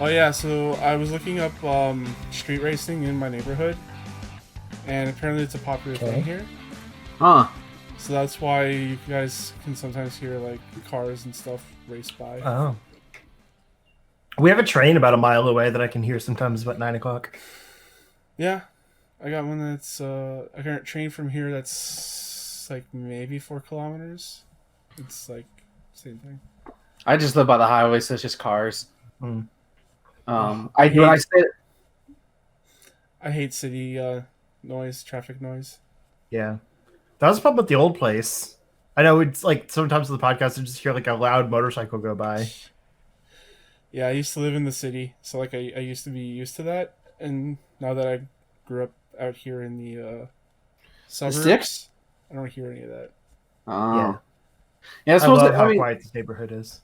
Oh yeah, so I was looking up street racing in my neighborhood, and apparently it's a popular thing Okay. here. Huh. So that's why you guys can sometimes hear like cars and stuff race by. Oh. We have a train about a mile away that I can hear sometimes about 9 o'clock. Yeah, I got one that's I got a train from here that's like maybe 4 kilometers. It's like same thing. I just live by the highway, so it's just cars. Mm. I when I say I hate city noise, traffic noise. Yeah. That was the problem with the old place. I know it's like sometimes in the podcast I just hear like a loud motorcycle go by. Yeah, I used to live in the city, so like I used to be used to that, and now that I grew up out here in the suburbs, sticks? I don't hear any of that. Yeah. Yeah, it's I mostly, love how quiet this neighborhood is.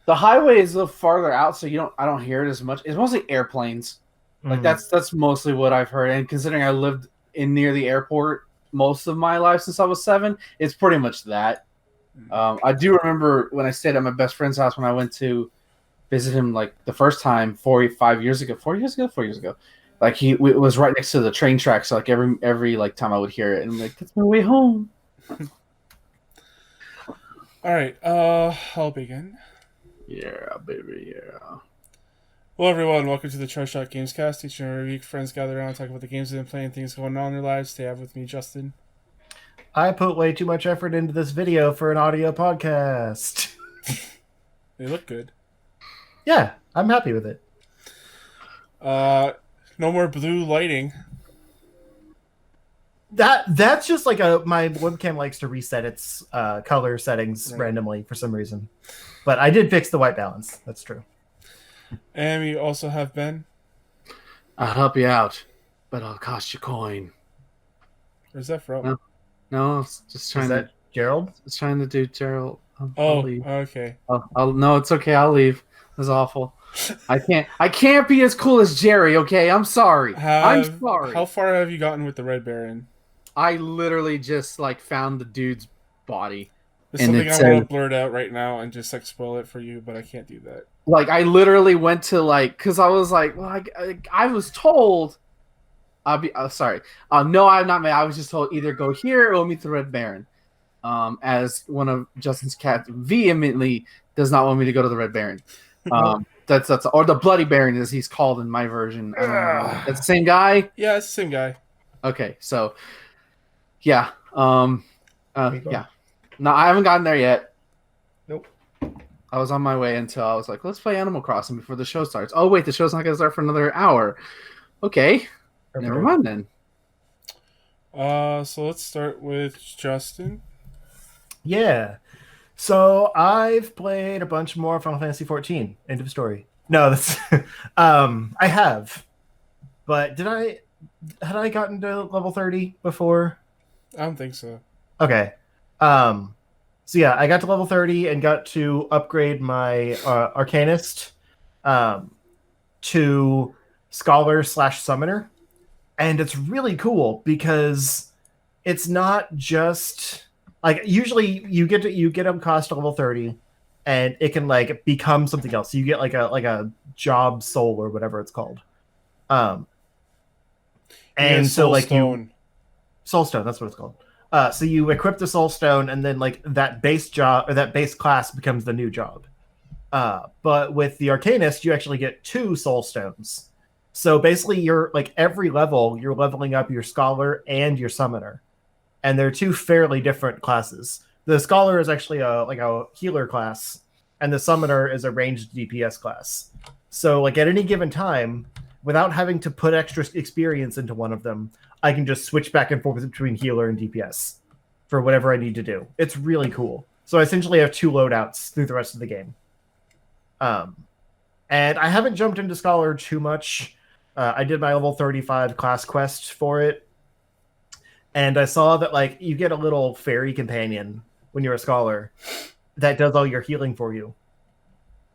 the highway is a little farther out, so I don't hear it as much. It's mostly airplanes. Like that's mostly what I've heard. And considering I lived in near the airport most of my life since I was 7, it's pretty much that. I do remember when I stayed at my best friend's house when I went to visit him like the first time 5 years ago. 4 years ago. 4 years ago. Like it was right next to the train track, so like every like time I would hear it, and I'm like, that's my way home. All right, I'll begin. Yeah, baby, yeah. Hello, everyone. Welcome to the Charge Shot Gamescast. Each and every week, friends gather around, talk about the games they've been playing, things going on in their lives. Today, I have with me Justin. I put way too much effort into this video for an audio podcast. They look good. Yeah, I'm happy with it. No more blue lighting. That's just like my webcam likes to reset its color settings Right. randomly for some reason. But I did fix the white balance. That's true. And we also have Ben. I'll help you out, but I'll cost you coin. Where's that from? No. No, it's just trying Is that Gerald? It's trying to do Gerald. I'll Oh, leave. okay. No, it's okay. I'll leave. That's awful. I can't be as cool as Jerry. Okay, I'm sorry. I'm sorry. How far have you gotten with the Red Baron? I literally just like found the dude's body. There's something I want to blurt out right now and just like spoil it for you, but I can't do that. Like I literally went to like, because I was like, well, I was told. I'll be sorry. No, I'm not mad. I was just told either go here or meet the Red Baron. As one of Justin's cats vehemently does not want me to go to the Red Baron. That's or the Bloody Baron as he's called in my version. I don't know. That's the same guy. Yeah, it's the same guy. Okay, so yeah, yeah. No, I haven't gotten there yet. Nope. I was on my way until I was like, let's play Animal Crossing before the show starts. Oh wait, the show's not gonna start for another hour. Okay. Never mind then. So let's start with Justin. Yeah. So I've played a bunch more Final Fantasy 14. End of story. No, that's I have. But had I gotten to level 30 before? I don't think so. Okay. So yeah, I got to level 30 and got to upgrade my Arcanist to Scholar/Summoner. And it's really cool because it's not just like usually you get them cost level 30 and it can like become something else. You get like a job soul or whatever it's called. And so like Stone. Soul Stone, that's what it's called. So you equip the Soul Stone and then like that base job or that base class becomes the new job. But with the Arcanist, you actually get 2 Soul Stones. So basically, you're like every level, you're leveling up your Scholar and your Summoner, and they're 2 fairly different classes. The Scholar is actually a healer class, and the Summoner is a ranged DPS class. So like at any given time, without having to put extra experience into one of them, I can just switch back and forth between healer and DPS for whatever I need to do. It's really cool. So I essentially have 2 loadouts through the rest of the game. And I haven't jumped into Scholar too much. I did my level 35 class quest for it. And I saw that like you get a little fairy companion when you're a Scholar that does all your healing for you.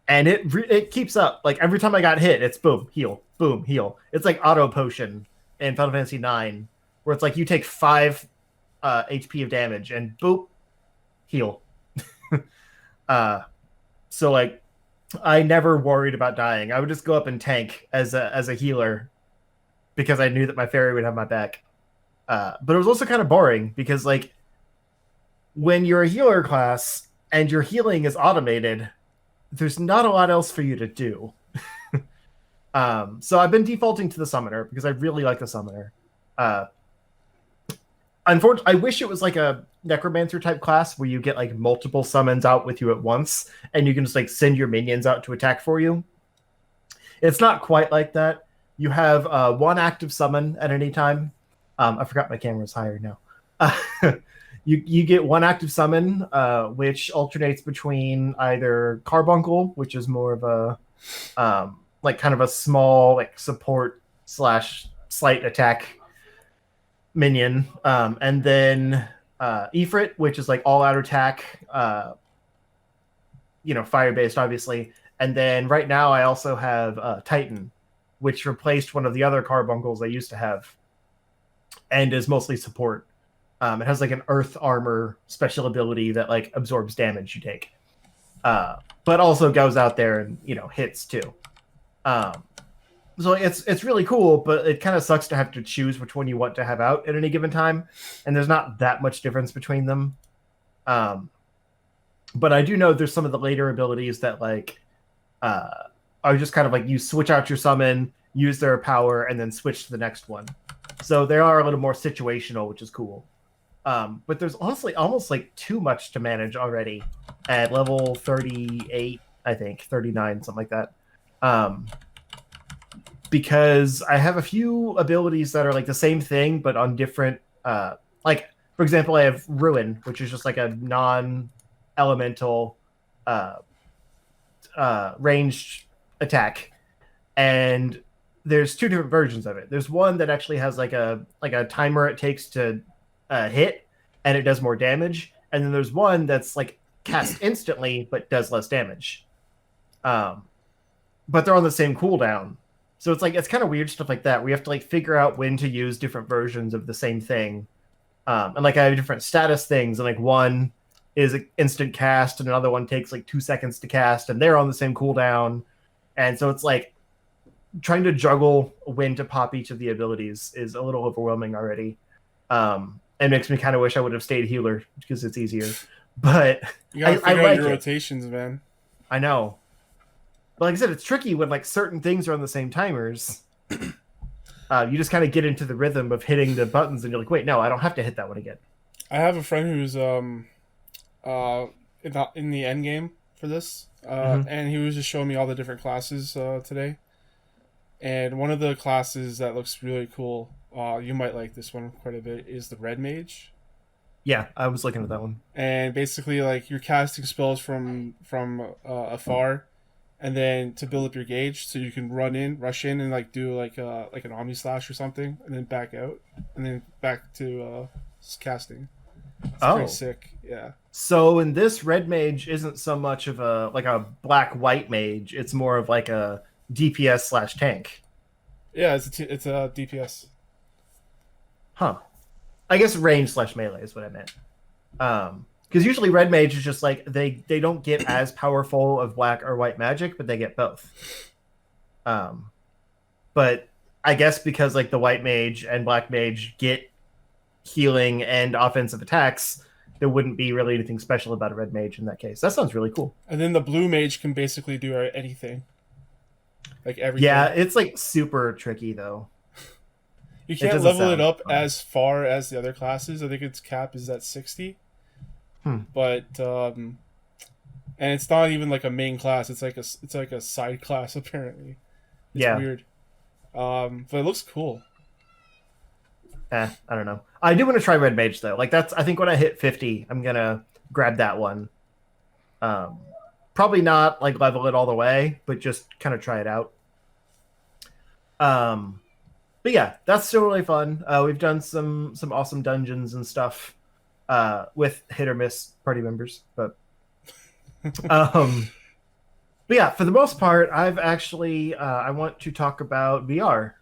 And it keeps up. Like every time I got hit, it's boom, heal, boom, heal. It's like auto potion in Final Fantasy 9, where it's like you take 5 HP of damage and boop, heal. So like I never worried about dying. I would just go up and tank as a healer because I knew that my fairy would have my back. But it was also kind of boring because like when you're a healer class and your healing is automated, there's not a lot else for you to do. So I've been defaulting to the summoner because I really like the summoner. Unfortunately, I wish it was like a necromancer type class where you get like multiple summons out with you at once and you can just like send your minions out to attack for you. It's not quite like that. You have one active summon at any time. I forgot my camera's higher now. You get one active summon, which alternates between either Carbuncle, which is more of a like kind of a small like support / slight attack minion, and then Ifrit, which is like all out attack, fire based, obviously. And then right now I also have Titan, which replaced one of the other carbuncles I used to have, and is mostly support. It has like an earth armor special ability that like absorbs damage you take, but also goes out there and hits too. So it's really cool, but it kind of sucks to have to choose which one you want to have out at any given time, and there's not that much difference between them. But I do know there's some of the later abilities that like are just kind of like you switch out your summon, use their power, and then switch to the next one. So they are a little more situational, which is cool. But there's honestly almost like too much to manage already at level 38, I think 39, something like that. Because I have a few abilities that are like the same thing, but on different, like, for example, I have Ruin, which is just like a non-elemental ranged attack. And there's two different versions of it. There's one that actually has like a timer it takes to hit, and it does more damage. And then there's one that's like cast instantly, but does less damage. But they're on the same cooldown. So it's kind of weird stuff like that. We have to like figure out when to use different versions of the same thing. And like I have different status things, and like one is an instant cast, and another one takes like 2 seconds to cast, and they're on the same cooldown. And so it's like trying to juggle when to pop each of the abilities is a little overwhelming already. It makes me kind of wish I would have stayed healer because it's easier. But you gotta figure out like your rotations, man. I know. But like I said, it's tricky when like certain things are on the same timers. You just kind of get into the rhythm of hitting the buttons, and you're like, wait, no, I don't have to hit that one again. I have a friend who's in the end game for this, and he was just showing me all the different classes today. And one of the classes that looks really cool, you might like this one quite a bit, is the Red Mage. Yeah, I was looking at that one. And basically, like, you're casting spells from afar, and then to build up your gauge, so you can rush in, and like do like an Omni Slash or something, and then back out, and then back to casting. It's pretty sick, yeah. So in this, Red Mage isn't so much of a black-white mage. It's more of like a DPS / tank. Yeah, it's a DPS. Huh. I guess range / melee is what I meant. Because usually Red Mage is just like they don't get as powerful of black or white magic, but they get both. But I guess because like the White Mage and Black Mage get healing and offensive attacks, there wouldn't be really anything special about a Red Mage in that case. That sounds really cool. And then the Blue Mage can basically do anything. Like everything. Yeah, it's like super tricky though. You can't level it up as far as the other classes. I think its cap is at 60. But and it's not even like a main class. It's like a side class apparently. It's weird. But it looks cool. I don't know. I do want to try Red Mage though. Like I think when I hit 50, I'm gonna grab that one. Probably not like level it all the way, but just kind of try it out. But yeah, that's still really fun. We've done some awesome dungeons and stuff with hit or miss party members, but yeah, for the most part, I've actually I want to talk about VR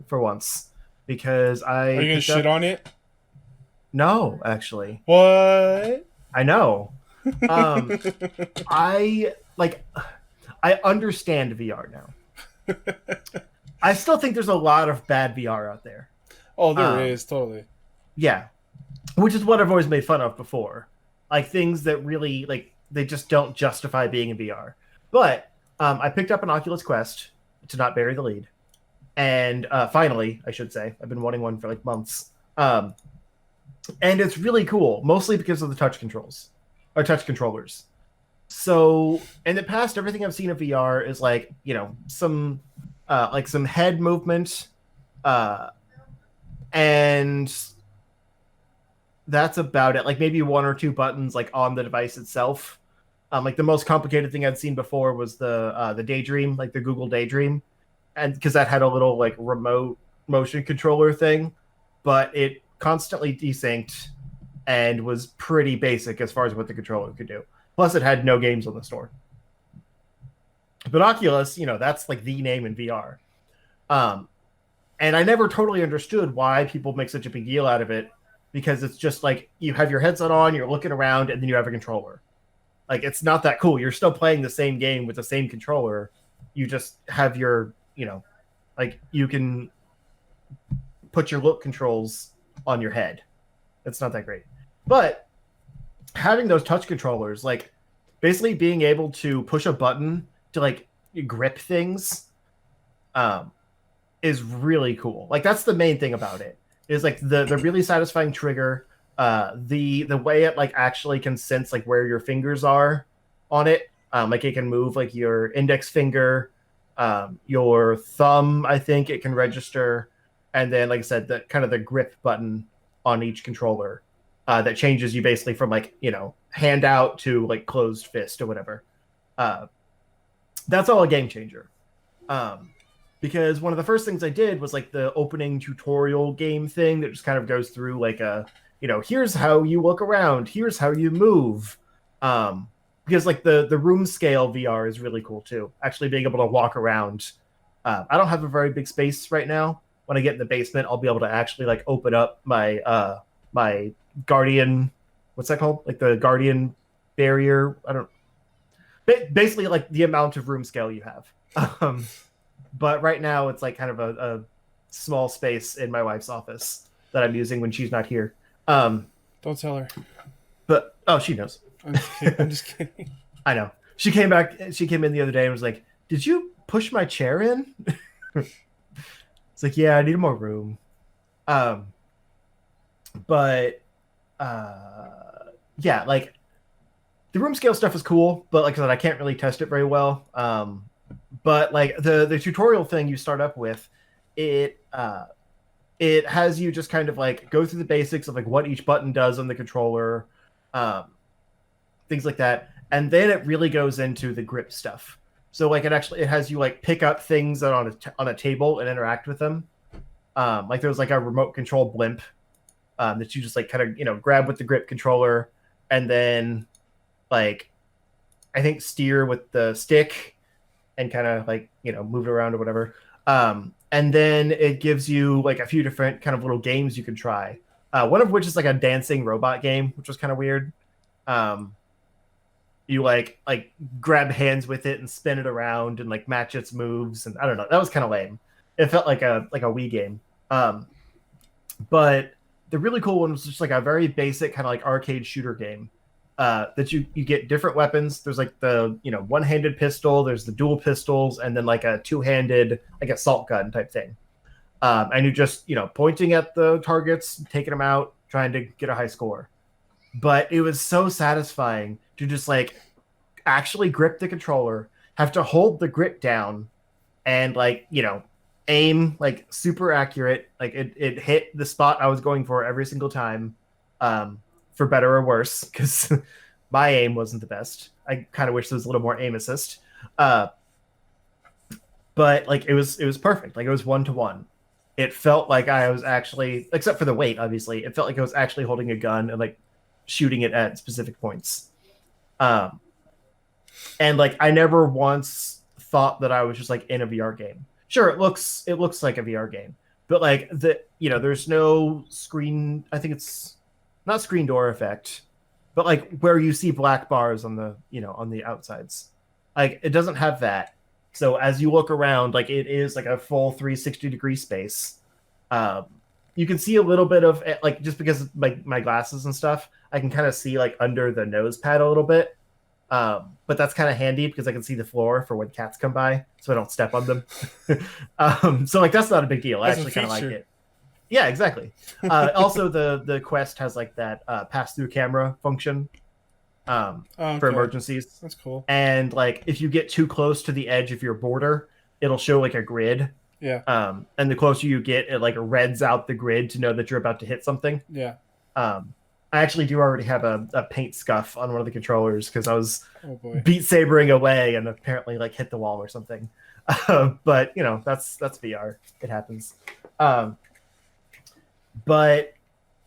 for once because Are you gonna shit on it? No, actually. What? I know. I I understand VR now. I still think there's a lot of bad VR out there. Oh, there is, totally. Yeah. Which is what I've always made fun of before. Like things that really, like, they just don't justify being in VR. But I picked up an Oculus Quest to not bury the lead. And finally, I should say, I've been wanting one for like months. And it's really cool, mostly because of the touch controls, or touch controllers. So in the past, everything I've seen of VR is like, some head movement, and that's about it. Like maybe one or two buttons like on the device itself. Like the most complicated thing I'd seen before was the Daydream, like the Google Daydream, and because that had a little like remote motion controller thing, but it constantly desynced and was pretty basic as far as what the controller could do. Plus, it had no games on the store. But Oculus, that's like the name in VR. And I never totally understood why people make such a big deal out of it, because it's just like you have your headset on, you're looking around, and then you have a controller. Like, it's not that cool. You're still playing the same game with the same controller. You just have your, like you can put your look controls on your head. It's not that great. But having those touch controllers, like basically being able to push a button to like grip things, is really cool. Like that's the main thing about it. Is like the really satisfying trigger, the way it like actually can sense like where your fingers are on it. Like it can move like your index finger, your thumb, I think it can register, and then like I said, the kind of the grip button on each controller that changes you basically from like hand out to like closed fist or whatever. That's all a game changer. Because one of the first things I did was like the opening tutorial game thing that just kind of goes through like here's how you look around, here's how you move. Because like the room scale VR is really cool too. Actually being able to walk around. I don't have a very big space right now. When I get in the basement, I'll be able to actually like open up my my Guardian, what's that called? Like the Guardian barrier. Basically like the amount of room scale you have. But right now it's like kind of a small space in my wife's office that I'm using when she's not here. Don't tell her. But she knows. I'm just kidding. I know. She came in the other day and was like, "Did you push my chair in?" It's like, yeah, I need more room. But yeah, like the room scale stuff is cool, but like I said, I can't really test it very well. But like the tutorial thing you start up with, it has you just kind of like go through the basics of like what each button does on the controller, things like that, and then it really goes into the grip stuff. So like it has you like pick up things that are on a table and interact with them. Like there's like a remote control blimp that you just like kind of grab with the grip controller, and then like I think steer with the stick and kind of like move it around or whatever. And then it gives you like a few different kind of little games you can try. One of which is like a dancing robot game, which was kind of weird. You like grab hands with it and spin it around and like match its moves, and I don't know, that was kind of lame. It felt like a Wii game. But the really cool one was just like a very basic kind of like arcade shooter game. That you get different weapons. There's like the one-handed pistol, there's the dual pistols, and then like a two-handed like assault gun type thing. And you're just pointing at the targets, taking them out, trying to get a high score. But it was so satisfying to just like actually grip the controller, have to hold the grip down, and like aim like super accurate. Like it hit the spot I was going for every single time. For better or worse, because my aim wasn't the best. I kind of wish there was a little more aim assist. But like it was perfect. Like it was 1-to-1. It felt like I was actually, except for the weight, obviously, it felt like I was actually holding a gun and like shooting it at specific points. And like I never once thought that I was just like in a VR game. Sure, it looks like a VR game, but like there's no screen. I think it's not screen door effect, but like where you see black bars on the on the outsides. Like it doesn't have that. So as you look around, like it is like a full 360-degree space. Um, you can see a little bit of like just because of my glasses and stuff, I can kind of see like under the nose pad a little bit. But that's kind of handy because I can see the floor for when cats come by, so I don't step on them. So like that's not a big deal. I actually kind of like it. Yeah, exactly. Also, the Quest has like that pass-through camera function for emergencies. That's cool. And like if you get too close to the edge of your border, it'll show like a grid. Yeah. And the closer you get, it like reds out the grid to know that you're about to hit something. Yeah. I actually do already have a paint scuff on one of the controllers because I was beat sabering away and apparently like hit the wall or something. But you know that's VR. It happens. But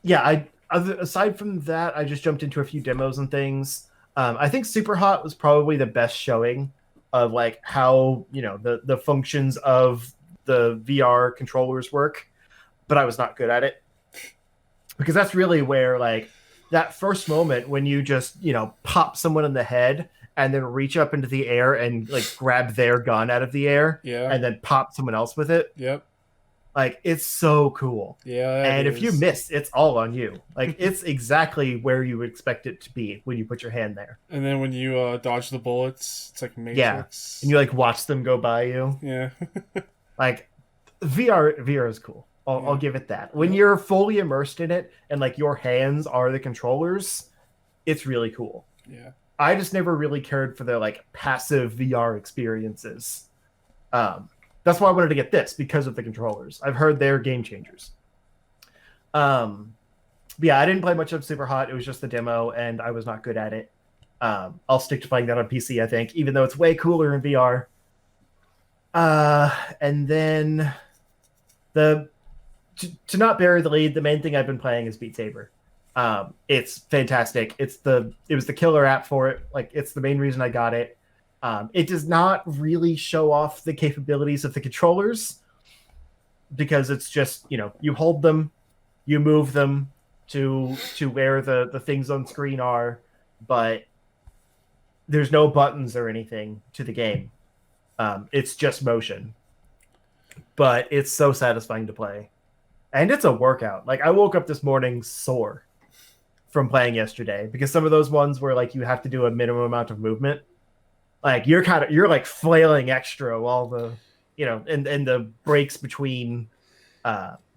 yeah, aside from that, I just jumped into a few demos and things. I think Super Hot was probably the best showing of like how the functions of the VR controllers work, but I was not good at it because that's really where like that first moment when you just pop someone in the head and then reach up into the air and like grab their gun out of the air, and then pop someone else with it. Yep. Like it's so cool. Yeah. And if you miss, it's all on you. Like it's exactly where you would expect it to be when you put your hand there. And then when you dodge the bullets, it's like Matrix. Yeah. And you like watch them go by you. Yeah. Like VR is cool. I'll give it that. When you're fully immersed in it and like your hands are the controllers, it's really cool. Yeah. I just never really cared for the like passive VR experiences. That's why I wanted to get this because of the controllers. I've heard they're game changers. But yeah, I didn't play much of Super Hot. It was just the demo, and I was not good at it. I'll stick to playing that on PC, I think, even though it's way cooler in VR. And then to not bury the lead, the main thing I've been playing is Beat Saber. It's fantastic. It was the killer app for it. Like it's the main reason I got it. It does not really show off the capabilities of the controllers because it's just you hold them, you move them to where the things on screen are, but there's no buttons or anything to the game. It's just motion, but it's so satisfying to play, and it's a workout. Like I woke up this morning sore from playing yesterday because some of those ones where like you have to do a minimum amount of movement. Like you're like flailing extra while the and the breaks between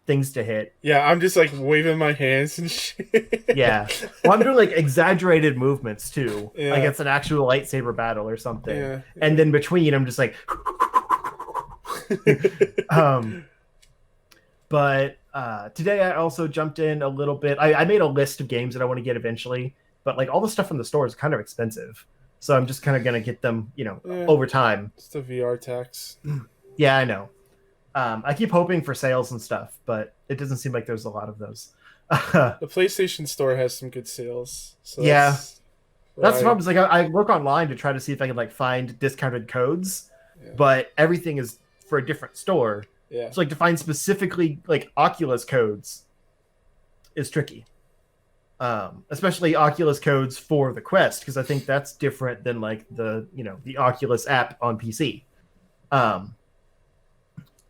things to hit. Yeah, I'm just like waving my hands and shit. Yeah. Well, I'm doing like exaggerated movements too. Yeah. Like it's an actual lightsaber battle or something. Yeah. And then between I'm just like but today I also jumped in a little bit. I made a list of games that I want to get eventually, but like all the stuff in the store is kind of expensive. So I'm just kind of going to get them, over time. It's the VR tax. Yeah, I know. I keep hoping for sales and stuff, but it doesn't seem like there's a lot of those. The PlayStation Store has some good sales. So yeah. That's the problem. Is like I look online to try to see if I can like find discounted codes, but everything is for a different store. Yeah. So like to find specifically like Oculus codes is tricky. Especially Oculus codes for the Quest, because I think that's different than like the Oculus app on PC.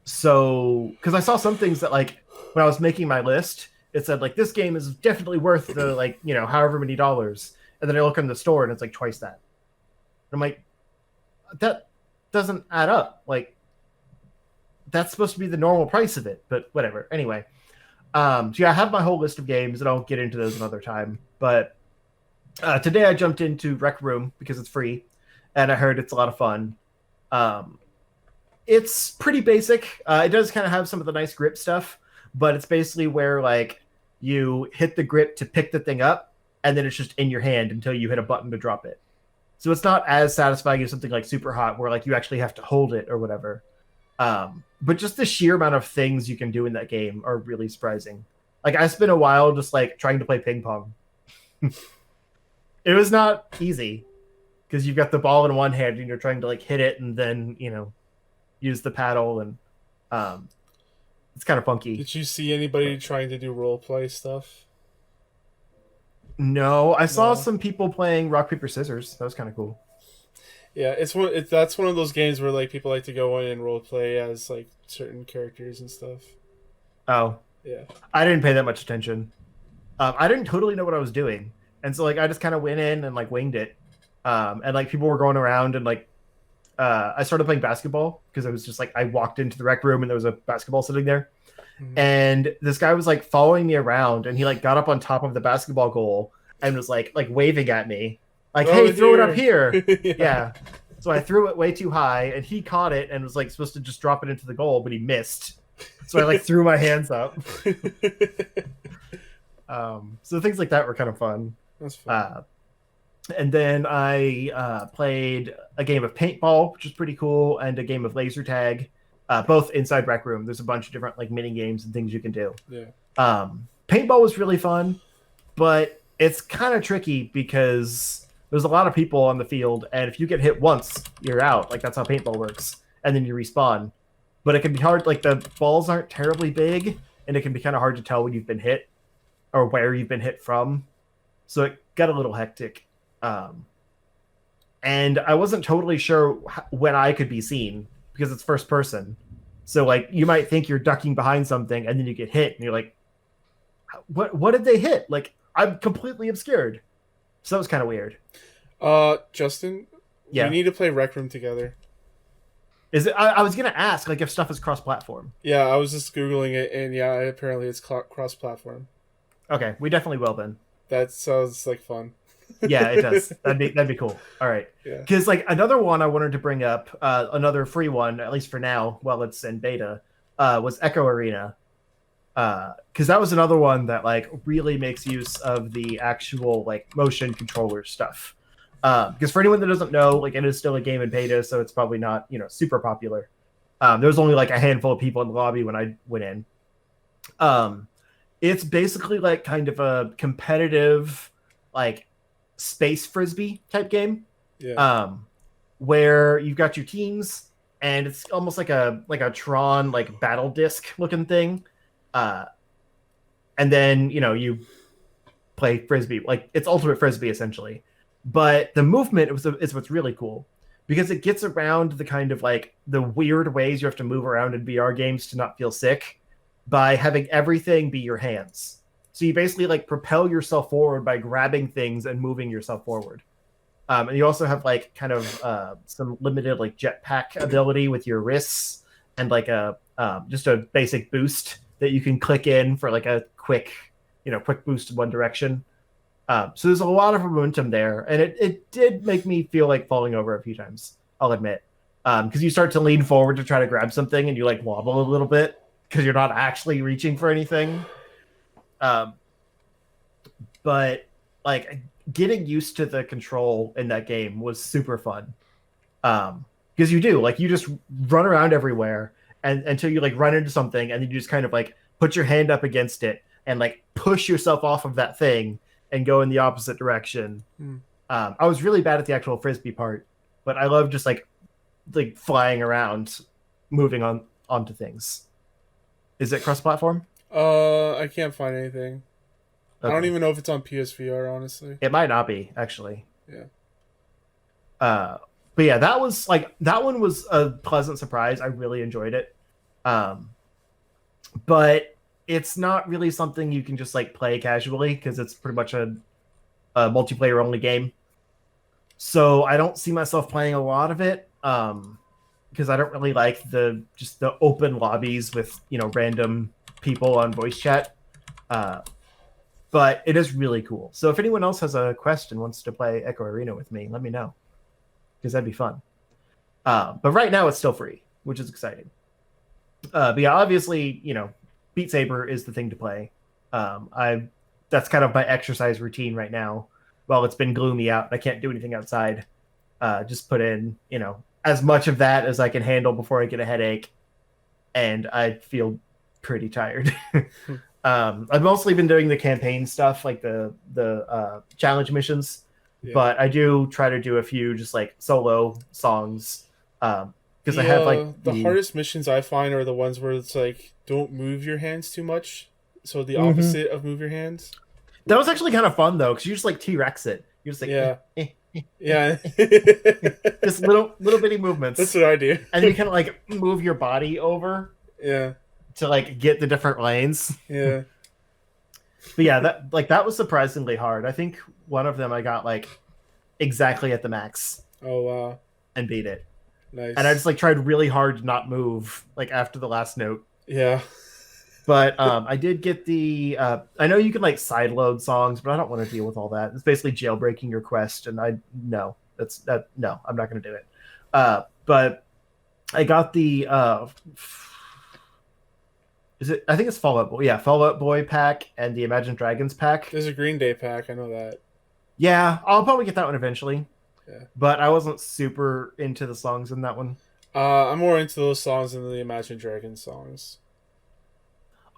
So because I saw some things that like when I was making my list, it said like this game is definitely worth the like however many dollars, and then I look in the store and it's like twice that. And I'm like, that doesn't add up. Like that's supposed to be the normal price of it, but whatever. Anyway. So yeah, I have my whole list of games, and I'll get into those another time. But today I jumped into Rec Room because it's free, and I heard it's a lot of fun. It's pretty basic. It does kind of have some of the nice grip stuff, but it's basically where like you hit the grip to pick the thing up, and then it's just in your hand until you hit a button to drop it. So it's not as satisfying as something like Super Hot, where like you actually have to hold it or whatever. But just the sheer amount of things you can do in that game are really surprising. Like I spent a while just like trying to play ping pong. It was not easy because you've got the ball in one hand and you're trying to like hit it and then use the paddle, and it's kind of funky. Did you see anybody trying to do role play stuff? No, I saw some people playing rock paper scissors. That was kind of cool. Yeah, that's one of those games where like people like to go in and role play as like certain characters and stuff. Oh, yeah. I didn't pay that much attention. I didn't totally know what I was doing, and so like I just kind of went in and like winged it. And like people were going around and like I started playing basketball because I was just like I walked into the rec room and there was a basketball sitting there, and this guy was like following me around and he like got up on top of the basketball goal and was like waving at me, like, "Hey, throw it up here!" Yeah. So I threw it way too high and he caught it and was like supposed to just drop it into the goal, but he missed. So I like threw my hands up. So things like that were kind of fun. That's fun. And then I played a game of paintball, which is pretty cool, and a game of laser tag, both inside Rec Room. There's a bunch of different like mini games and things you can do. Yeah. Paintball was really fun, but it's kind of tricky because there's a lot of people on the field, and if you get hit once, you're out. Like that's how paintball works, and then you respawn. But it can be hard. Like the balls aren't terribly big, and it can be kind of hard to tell when you've been hit or where you've been hit from. So it got a little hectic. And I wasn't totally sure when I could be seen because it's first person. So like you might think you're ducking behind something and then you get hit and you're like, what did they hit? Like I'm completely obscured. So that was kind of weird. Justin, yeah, we need to play Rec Room together. Is it? I was gonna ask like if stuff is cross-platform. Yeah, I was just Googling it and yeah, apparently it's cross-platform. Okay, we definitely will then. That sounds like fun. Yeah, it does. That'd be cool. All right. Yeah. Because like another one I wanted to bring up, another free one, at least for now, while it's in beta, was Echo Arena. Because that was another one that like really makes use of the actual like motion controller stuff. Because for anyone that doesn't know, like it is still a game in beta, so it's probably not super popular. There was only like a handful of people in the lobby when I went in. It's basically like kind of a competitive like space frisbee type game. Yeah. Where you've got your teams and it's almost like a Tron like battle disc looking thing. And then you play frisbee, like it's ultimate frisbee essentially. But the movement is what's really cool because it gets around the kind of like the weird ways you have to move around in VR games to not feel sick by having everything be your hands. So you basically like propel yourself forward by grabbing things and moving yourself forward. And you also have like kind of some limited like jetpack ability with your wrists and like a just a basic boost that you can click in for like a quick boost in one direction. So there's a lot of momentum there, and it did make me feel like falling over a few times, I'll admit. Because you start to lean forward to try to grab something, and you like wobble a little bit because you're not actually reaching for anything. But like getting used to the control in that game was super fun. Because you just run around everywhere and until you like run into something, and then you just kind of like put your hand up against it and like push yourself off of that thing and go in the opposite direction. I was really bad at the actual frisbee part, but I love just like flying around, moving onto things. Is it cross-platform? I can't find anything. Okay. I don't even know if it's on PSVR, honestly. It might not be, actually. Yeah. But yeah, that one was a pleasant surprise. I really enjoyed it. But it's not really something you can just like play casually because it's pretty much a multiplayer only game. So I don't see myself playing a lot of it because I don't really like the open lobbies with random people on voice chat. But it is really cool. So if anyone else has a quest and wants to play Echo Arena with me, let me know because that'd be fun. But right now it's still free, which is exciting. But yeah, obviously, Beat Saber is the thing to play. That's kind of my exercise routine right now. While it's been gloomy out, I can't do anything outside. Just put in, as much of that as I can handle before I get a headache, and I feel pretty tired. I've mostly been doing the campaign stuff, like the challenge missions, but I do try to do a few just like solo songs. Because I have like the hardest missions I find are the ones where it's like don't move your hands too much. So the opposite of move your hands. That was actually kind of fun though, because you just like T-Rex it. You're just like Yeah. Just little bitty movements. That's what I do. And you can like move your body over. Yeah. To like get the different lanes. Yeah. But yeah, that was surprisingly hard. I think one of them I got like exactly at the max. Oh wow. And beat it. Nice. And I just like tried really hard to not move like after the last note. Yeah. But I did get the I know you can like sideload songs, but I don't want to deal with all that. It's basically jailbreaking your quest, and I'm not gonna do it. But I got the I think it's Fall Out Boy. Yeah, Fall Out Boy pack and the Imagine Dragons pack. There's a Green Day pack, I know that. Yeah, I'll probably get that one eventually. Yeah. But I wasn't super into the songs in that one. I'm more into those songs than the Imagine Dragons songs.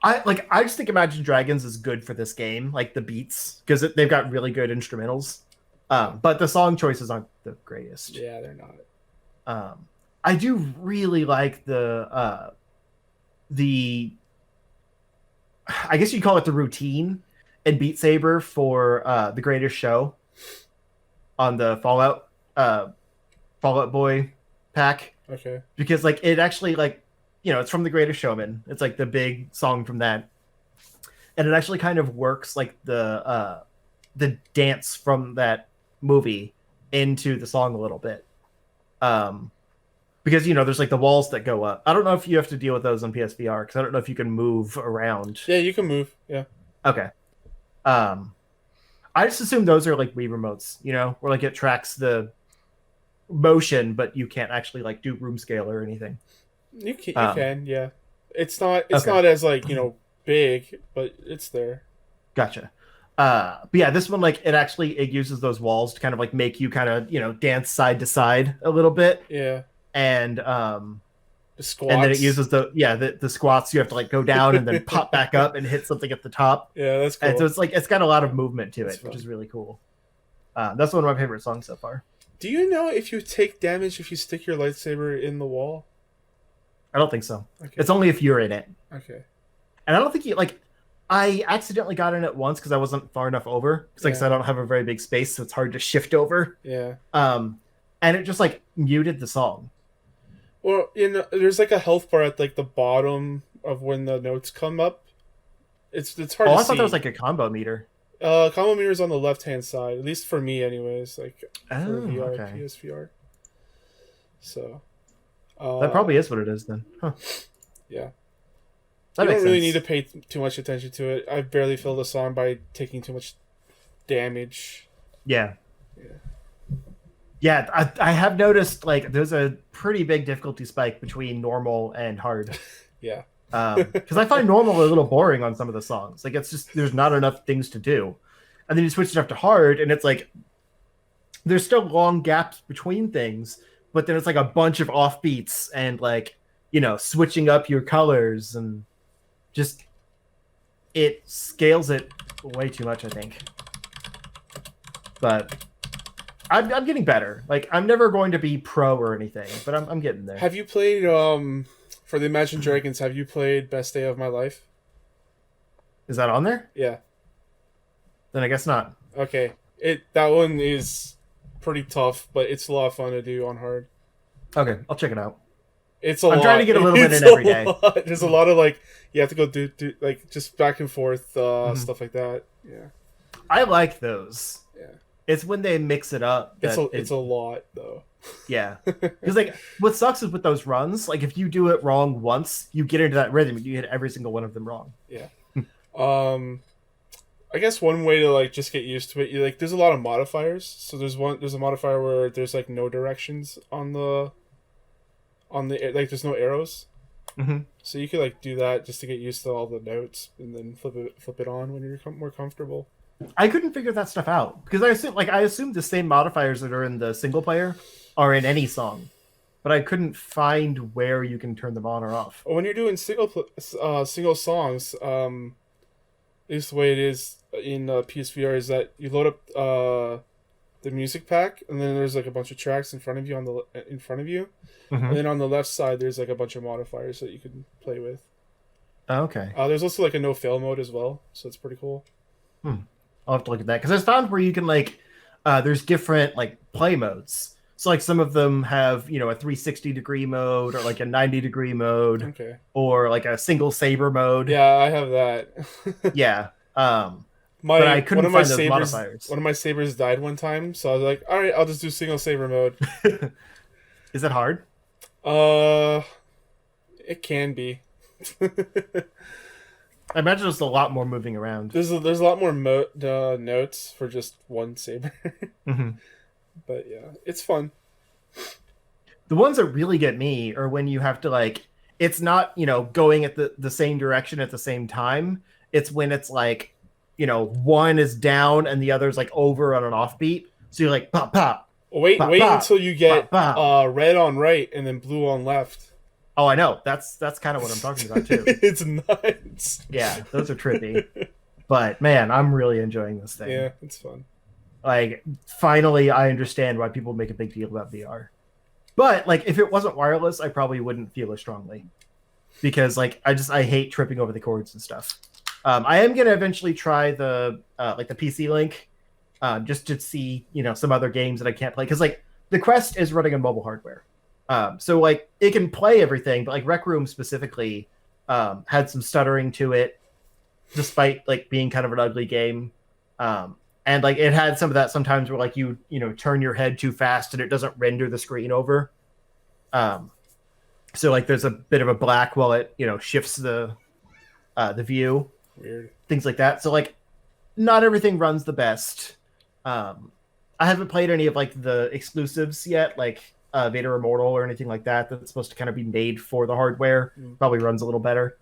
I just think Imagine Dragons is good for this game, like the beats, because they've got really good instrumentals. But the song choices aren't the greatest. Yeah, they're not. I do really like the I guess you'd call it the routine in Beat Saber for the Greatest Show on the Fallout Boy pack. Okay. Because like it actually like it's from The Greatest Showman. It's like the big song from that, and it actually kind of works like the dance from that movie into the song a little bit. Because there's like the walls that go up. I don't know if you have to deal with those on PSVR because I don't know if you can move around. Yeah, you can move. Yeah. Okay. I just assume those are like Wii remotes, where like it tracks the motion, but you can't actually like do room scale or anything. You can, yeah. It's not as like big, but it's there. Gotcha. But yeah, this one like it uses those walls to kind of like make you kind of dance side to side a little bit. Yeah. And the squats. And then it uses the squats. You have to like go down and then pop back up and hit something at the top. Yeah, that's cool. And so it's got a lot of movement to it, which is really cool. That's one of my favorite songs so far. Do you know if you take damage if you stick your lightsaber in the wall? I don't think so. Okay. It's only if you're in it. Okay. And I don't think I accidentally got in it once because I wasn't far enough over. Because like I said, I don't have a very big space, so it's hard to shift over. Yeah. And it just like muted the song. Well, there's like a health bar at like the bottom of when the notes come up. It's hard to see. Oh, I thought that was like a combo meter. Combo meter is on the left-hand side, at least for me anyways, like for VR, okay. PSVR. So that probably is what it is then. Huh. Yeah. That you makes don't really sense. need to pay too much attention to it. I barely filled the song by taking too much damage. Yeah. Yeah, I have noticed like there's a pretty big difficulty spike between normal and hard. Yeah. Because I find normal a little boring on some of the songs. Like it's just there's not enough things to do, and then you switch it up to hard, and it's like there's still long gaps between things, but then it's like a bunch of off beats and like switching up your colors and just it scales it way too much, I think. But I'm getting better. Like I'm never going to be pro or anything, but I'm getting there. Have you played for the Imagine Dragons? Have you played Best Day of My Life? Is that on there? Yeah. Then I guess not. Okay. That one is pretty tough, but it's a lot of fun to do on hard. Okay, I'll check it out. It's a lot. I'm trying to get a little bit in every day. There's a lot of like you have to go do like just back and forth stuff like that. Yeah. I like those. Yeah. It's when they mix it up. It's a lot though. Yeah. Because like what sucks is with those runs, like if you do it wrong once, you get into that rhythm and you hit every single one of them wrong. Yeah. I guess one way to like just get used to it, like there's a lot of modifiers. So there's a modifier where there's like no directions on the like there's no arrows. Mm-hmm. So you could like do that just to get used to all the notes and then flip it on when you're more comfortable. I couldn't figure that stuff out because I assumed the same modifiers that are in the single player are in any song, but I couldn't find where you can turn them on or off. When you're doing single songs, at least the way it is in PSVR is that you load up the music pack, and then there's like a bunch of tracks in front of you Mm-hmm. and then on the left side there's like a bunch of modifiers that you can play with. Okay. There's also like a no fail mode as well, so it's pretty cool. I'll have to look at that because I found where you can like there's different like play modes. So like some of them have, you know, a 360-degree mode or like a 90-degree mode, Okay. or like a single saber mode. Yeah, I have that. Yeah. But I couldn't find those modifiers. One of my sabers died one time, so I was like, all right, I'll just do single saber mode. Is it hard? It can be. I imagine there's a lot more moving around. There's a lot more notes for just one saber. Mm-hmm. But yeah, it's fun. The ones that really get me are when you have to like, it's not, you know, going at the same direction at the same time. It's when it's like, you know, one is down and the other's like over on an offbeat. So you're like, pop, pop. Wait until you get pop, pop. Red on right and then blue on left. Oh, I know. That's kind of what I'm talking about too. It's nuts. Yeah, those are trippy. But man, I'm really enjoying this thing. Yeah, it's fun. Like, finally, I understand why people make a big deal about VR. But like, if it wasn't wireless, I probably wouldn't feel as strongly, because like I hate tripping over the cords and stuff. I am gonna eventually try the like the PC Link, just to see, you know, some other games that I can't play, because like the Quest is running on mobile hardware. So like it can play everything, but like Rec Room specifically had some stuttering to it, despite like being kind of an ugly game. And like it had some of that sometimes where like you know, turn your head too fast and it doesn't render the screen over. So like there's a bit of a black while it, you know, shifts the view. Weird. Things like that. So like not everything runs the best. I haven't played any of like the exclusives yet, like Vader Immortal or anything like that that's supposed to kind of be made for the hardware. Probably runs a little better.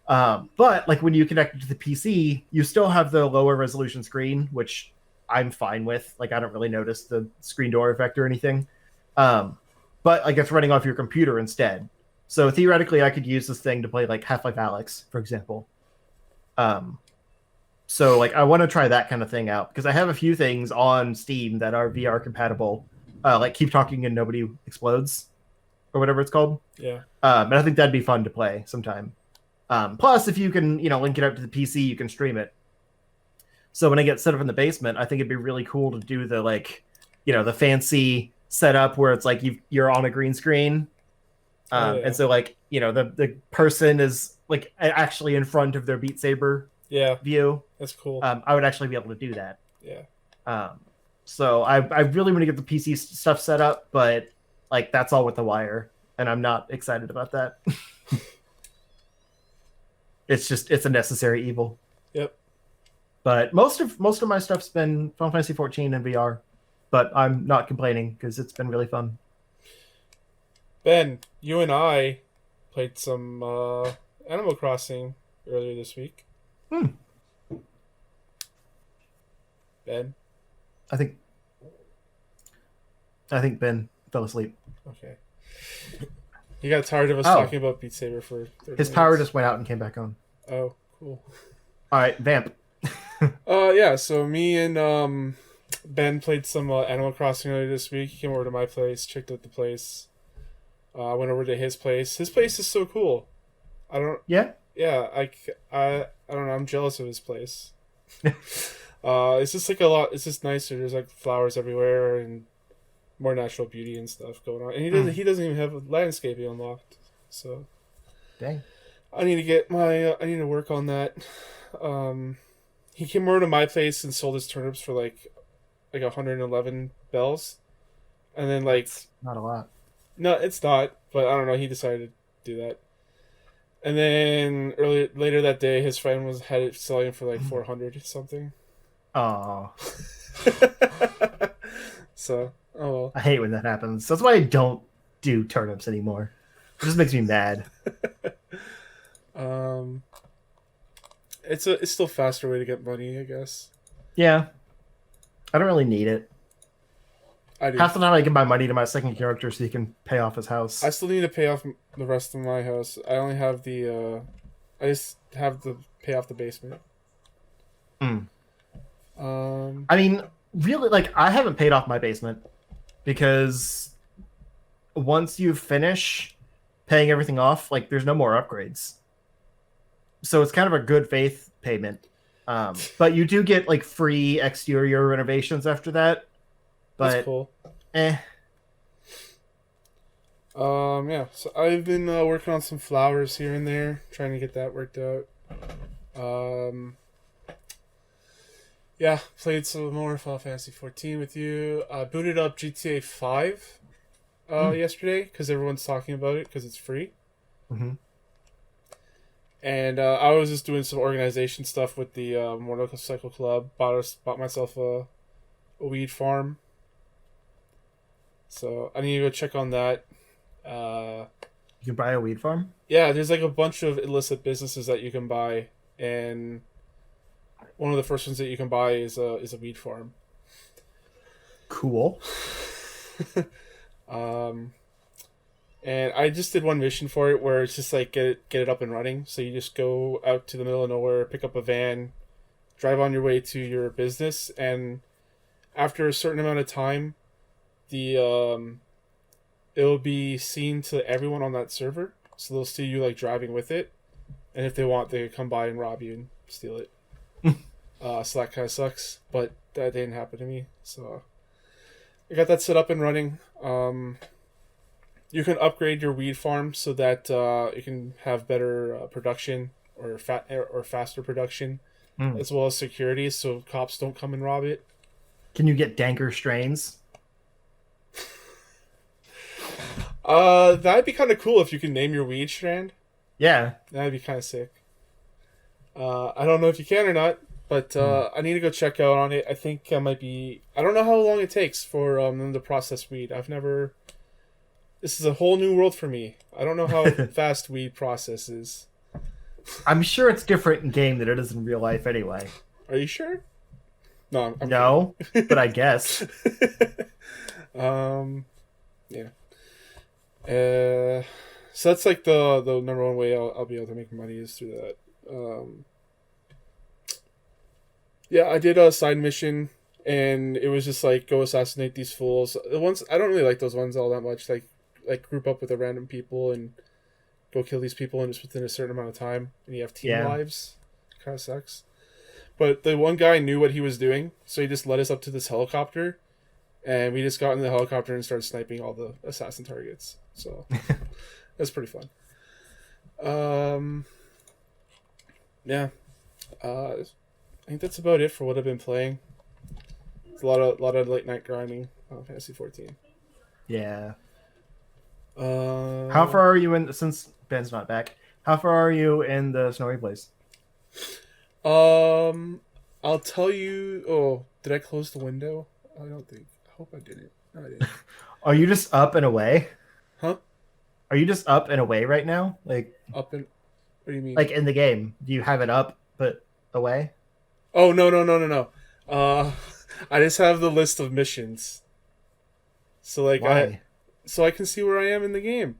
But like when you connect it to the PC, you still have the lower resolution screen, which I'm fine with. Like I don't really notice the screen door effect or anything. But like it's running off your computer instead. So theoretically, I could use this thing to play like Half-Life Alyx, for example. So like I want to try that kind of thing out, because I have a few things on Steam that are VR compatible, like Keep Talking and Nobody Explodes, or whatever it's called. Yeah. And I think that'd be fun to play sometime. Plus, if you can, you know, link it up to the PC, you can stream it. So when I get set up in the basement, I think it'd be really cool to do the like, you know, the fancy setup where it's like you're on a green screen. And so like, you know, the person is like actually in front of their Beat Saber view. That's cool. I would actually be able to do that. Yeah. So I really want to get the PC stuff set up, but like that's all with the wire, and I'm not excited about that. It's a necessary evil. Yep. But most of my stuff's been Final Fantasy 14 and VR, but I'm not complaining because it's been really fun. Ben, you and I played some Animal Crossing earlier this week. Ben? I think Ben fell asleep. Okay. He got tired of us talking about Beat Saber for 30 minutes. His power just went out and came back on. Oh, cool. All right, vamp. Yeah, so me and Ben played some Animal Crossing earlier this week. He came over to my place, checked out the place. I went over to his place. His place is so cool. Yeah, I don't know. I'm jealous of his place. It's just like a lot. It's just nicer. There's like flowers everywhere and more natural beauty and stuff going on. And he doesn't even have landscaping unlocked. So, dang. I need to work on that. He came over to my place and sold his turnips for like 111 bells, and then like That's not a lot. No, it's not. But I don't know. He decided to do that. And then later that day, his friend had it selling for like 400 something. Oh. So, oh well. I hate when that happens. That's why I don't do turnips anymore. It just makes me mad. It's still a faster way to get money, I guess. Yeah. I don't really need it. I do. Half the time I give my money to my second character so he can pay off his house. I still need to pay off the rest of my house. I only have I just have to pay off the basement. I mean, really, like, I haven't paid off my basement because once you finish paying everything off, like, there's no more upgrades. So it's kind of a good faith payment. But you do get like free exterior renovations after that. But That's cool. eh. Yeah. So I've been working on some flowers here and there, trying to get that worked out. Yeah, played some more Final Fantasy 14 with you. Booted up GTA 5 yesterday because everyone's talking about it because it's free. Mm-hmm. And I was just doing some organization stuff with the Motorcycle Club. Bought myself a weed farm. So I need to go check on that. You can buy a weed farm? Yeah, there's like a bunch of illicit businesses that you can buy, and one of the first ones that you can buy is a weed farm. Cool. And I just did one mission for it where it's just like get it up and running. So you just go out to the middle of nowhere, pick up a van, drive on your way to your business, and after a certain amount of time, the it'll be seen to everyone on that server. So they'll see you like driving with it, and if they want, they can come by and rob you and steal it. So that kind of sucks, but that didn't happen to me. So I got that set up and running. You can upgrade your weed farm so that you can have better production or faster production, as well as security, so cops don't come and rob it. Can you get danker strains? That'd be kind of cool if you can name your weed strand. Yeah, That'd be kind of sick. I don't know if you can or not, but I need to go check out on it. I think I might be. I don't know how long it takes for them to process weed. This is a whole new world for me. I don't know how fast weed processes. I'm sure it's different in game than it is in real life anyway. Are you sure? No, I'm no, but I guess. Yeah. So that's like the number one way I'll be able to make money is through that. Yeah, I did a side mission, and it was just like go assassinate these fools. The ones I don't really like those ones all that much. Like group up with the random people and go kill these people, and just within a certain amount of time, and you have team lives. Kind of sucks. But the one guy knew what he was doing, so he just led us up to this helicopter, and we just got in the helicopter and started sniping all the assassin targets. So that's pretty fun. Yeah. I think that's about it for what I've been playing. It's a lot of late night grinding on Fantasy 14. Yeah. How far are you in? Since Ben's not back, how far are you in the Snowy Blaze? I'll tell you. Oh, did I close the window? I don't think. I hope I didn't. No, I didn't. Are you just up and away? Huh? Are you just up and away right now? Like up and. What do you mean? Like in the game, do you have it up but away? Oh no. I just have the list of missions. So like Why? So I can see where I am in the game.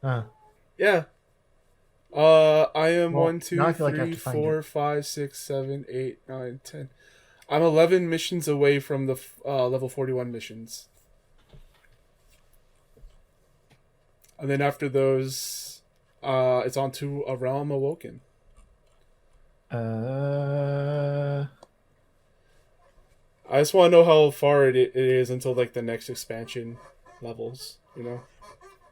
Huh. Yeah. I am Well, 1, 2, now I feel like I have 3, to find 4, it. 5, 6, 7, 8, 9, 10. I'm 11 missions away from the level 41 missions. And then after those, it's on to A Realm Awoken. I just want to know how far it is until like the next expansion levels, you know?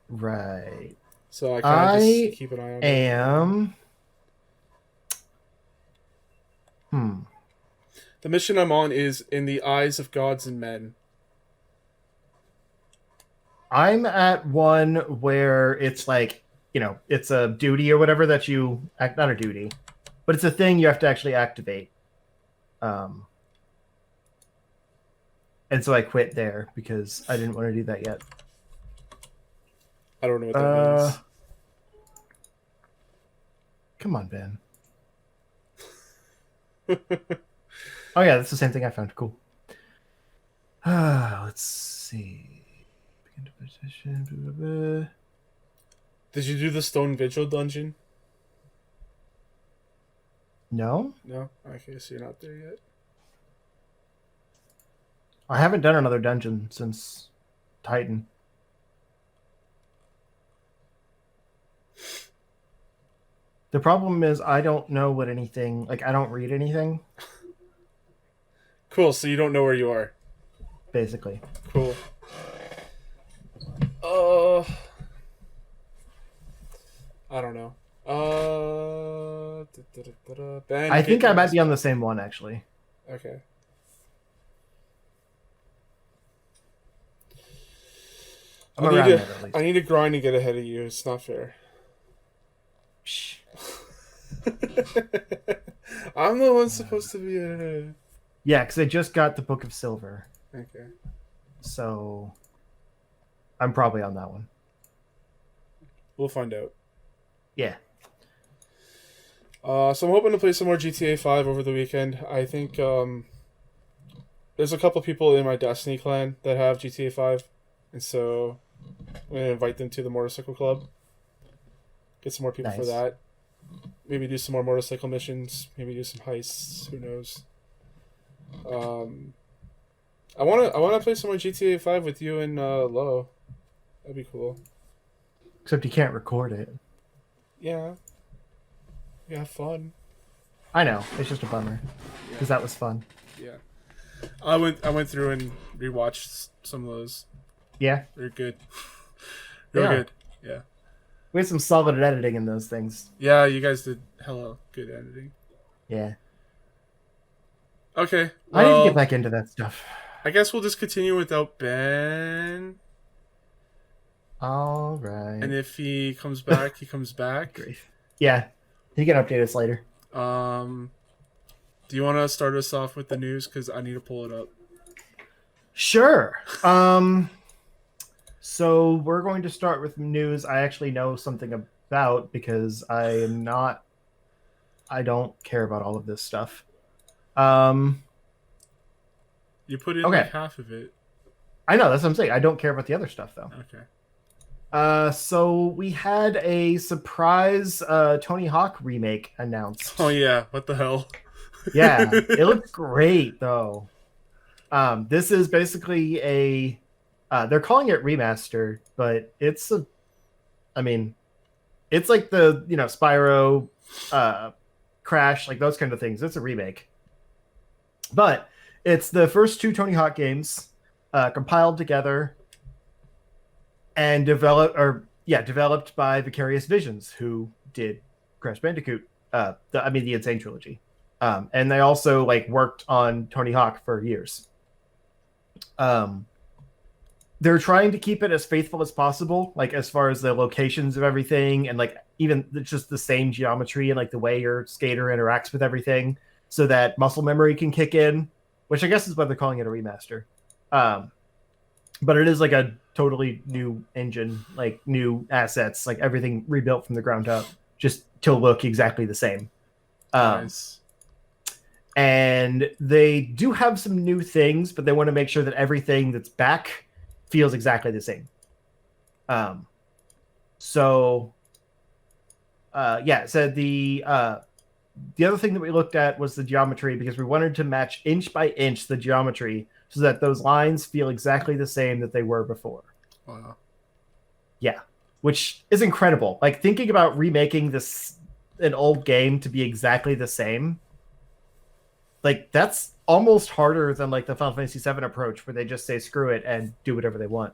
Right. So I kind of just keep an eye on it. Am. The mission I'm on is In the Eyes of Gods and Men. I'm at one where it's like, it's a duty or whatever that you act, not a duty, but it's a thing you have to actually activate. And so I quit there because I didn't want to do that yet. I don't know what that means. Come on, Ben. Oh yeah, that's the same thing I found. Cool. Let's see. Begin to petition. Blah, blah, blah. Did you do the Stone Vigil dungeon? No. No? Okay, so you're not there yet. I haven't done another dungeon since Titan. The problem is I don't know what anything, like I don't read anything. Cool, so you don't know where you are. Basically. Cool. I don't know. Ben, I think I might be on the same one, actually. Okay. I need to grind to get ahead of you. It's not fair. Shh. I'm the one supposed to be ahead. Yeah, because I just got the Book of Silver. Okay. So I'm probably on that one. We'll find out. Yeah. So I'm hoping to play some more GTA 5 over the weekend. I think there's a couple people in my Destiny clan that have GTA 5, and so I'm going to invite them to the motorcycle club. Get some more people for that. Maybe do some more motorcycle missions. Maybe do some heists. Who knows? I wanna play some more GTA 5 with you and Lo. That'd be cool. Except you can't record it. Yeah. Yeah, have fun. I know. It's just a bummer because that was fun. Yeah. I went through and rewatched some of those. Yeah. They're good. Real good. Yeah. We had some solid editing in those things. Yeah, you guys did hella good editing. Yeah. Okay. Well, I need to get back into that stuff. I guess we'll just continue without Ben. All right. And if he comes back, he comes back. Yeah. He can update us later. Do you want to start us off with the news? Because I need to pull it up. Sure. So we're going to start with news I actually know something about because I don't care about all of this stuff. You put in like half of it. I know, that's what I'm saying. I don't care about the other stuff though. Okay. So we had a surprise Tony Hawk remake announced. Oh yeah, what the hell? Yeah, it looks great though. This is basically they're calling it remaster, but it's it's like the, Spyro, Crash, like those kind of things. It's a remake. But it's the first two Tony Hawk games compiled together and developed by Vicarious Visions, who did Crash Bandicoot, the Insane Trilogy. And they also worked on Tony Hawk for years. They're trying to keep it as faithful as possible, as far as the locations of everything and even just the same geometry and the way your skater interacts with everything, so that muscle memory can kick in, which I guess is why they're calling it a remaster. But it is a totally new engine, new assets, everything rebuilt from the ground up, just to look exactly the same. Nice. And they do have some new things, but they want to make sure that everything that's back feels exactly the same. So the other thing that we looked at was the geometry, because we wanted to match inch by inch the geometry so that those lines feel exactly the same that they were before. Wow. Yeah, which is incredible. Thinking about remaking an old game to be exactly the same, that's almost harder than the Final Fantasy VII approach, where they just say screw it and do whatever they want.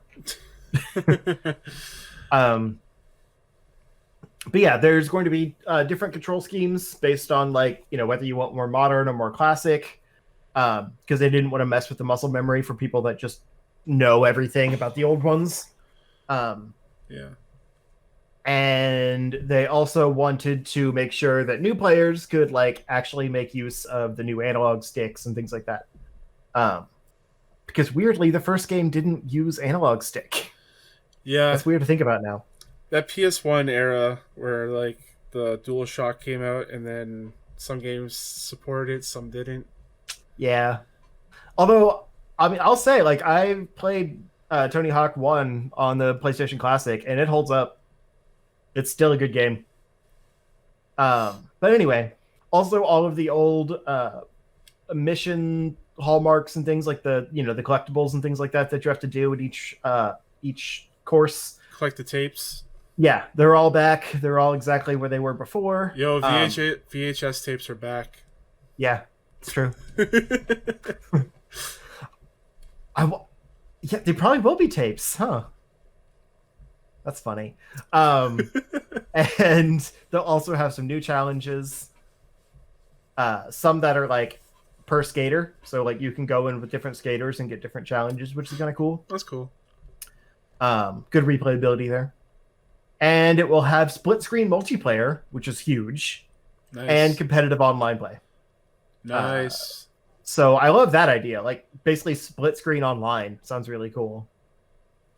But yeah, there's going to be different control schemes based on whether you want more modern or more classic, because they didn't want to mess with the muscle memory for people that just know everything about the old ones. Yeah. And they also wanted to make sure that new players could actually make use of the new analog sticks and things like that. Because weirdly, the first game didn't use analog stick. Yeah. That's weird to think about now. That PS1 era where the DualShock came out and then some games supported it, some didn't. Yeah. Although, I'll say, I played Tony Hawk 1 on the PlayStation Classic, and it holds up. It's still a good game. But anyway, also all of the old mission hallmarks and things the collectibles and things like that you have to do at each course. Collect the tapes. Yeah, they're all back. They're all exactly where they were before. Yo, VHS tapes are back. Yeah, it's true. Yeah, they probably will be tapes, huh? That's funny. And they'll also have some new challenges. Some that are like per skater, so like you can go in with different skaters and get different challenges, which is kind of cool. That's cool. Good replayability there. And it will have split screen multiplayer, which is huge, and competitive online play. Nice. So I love that idea. Like basically split screen online sounds really cool.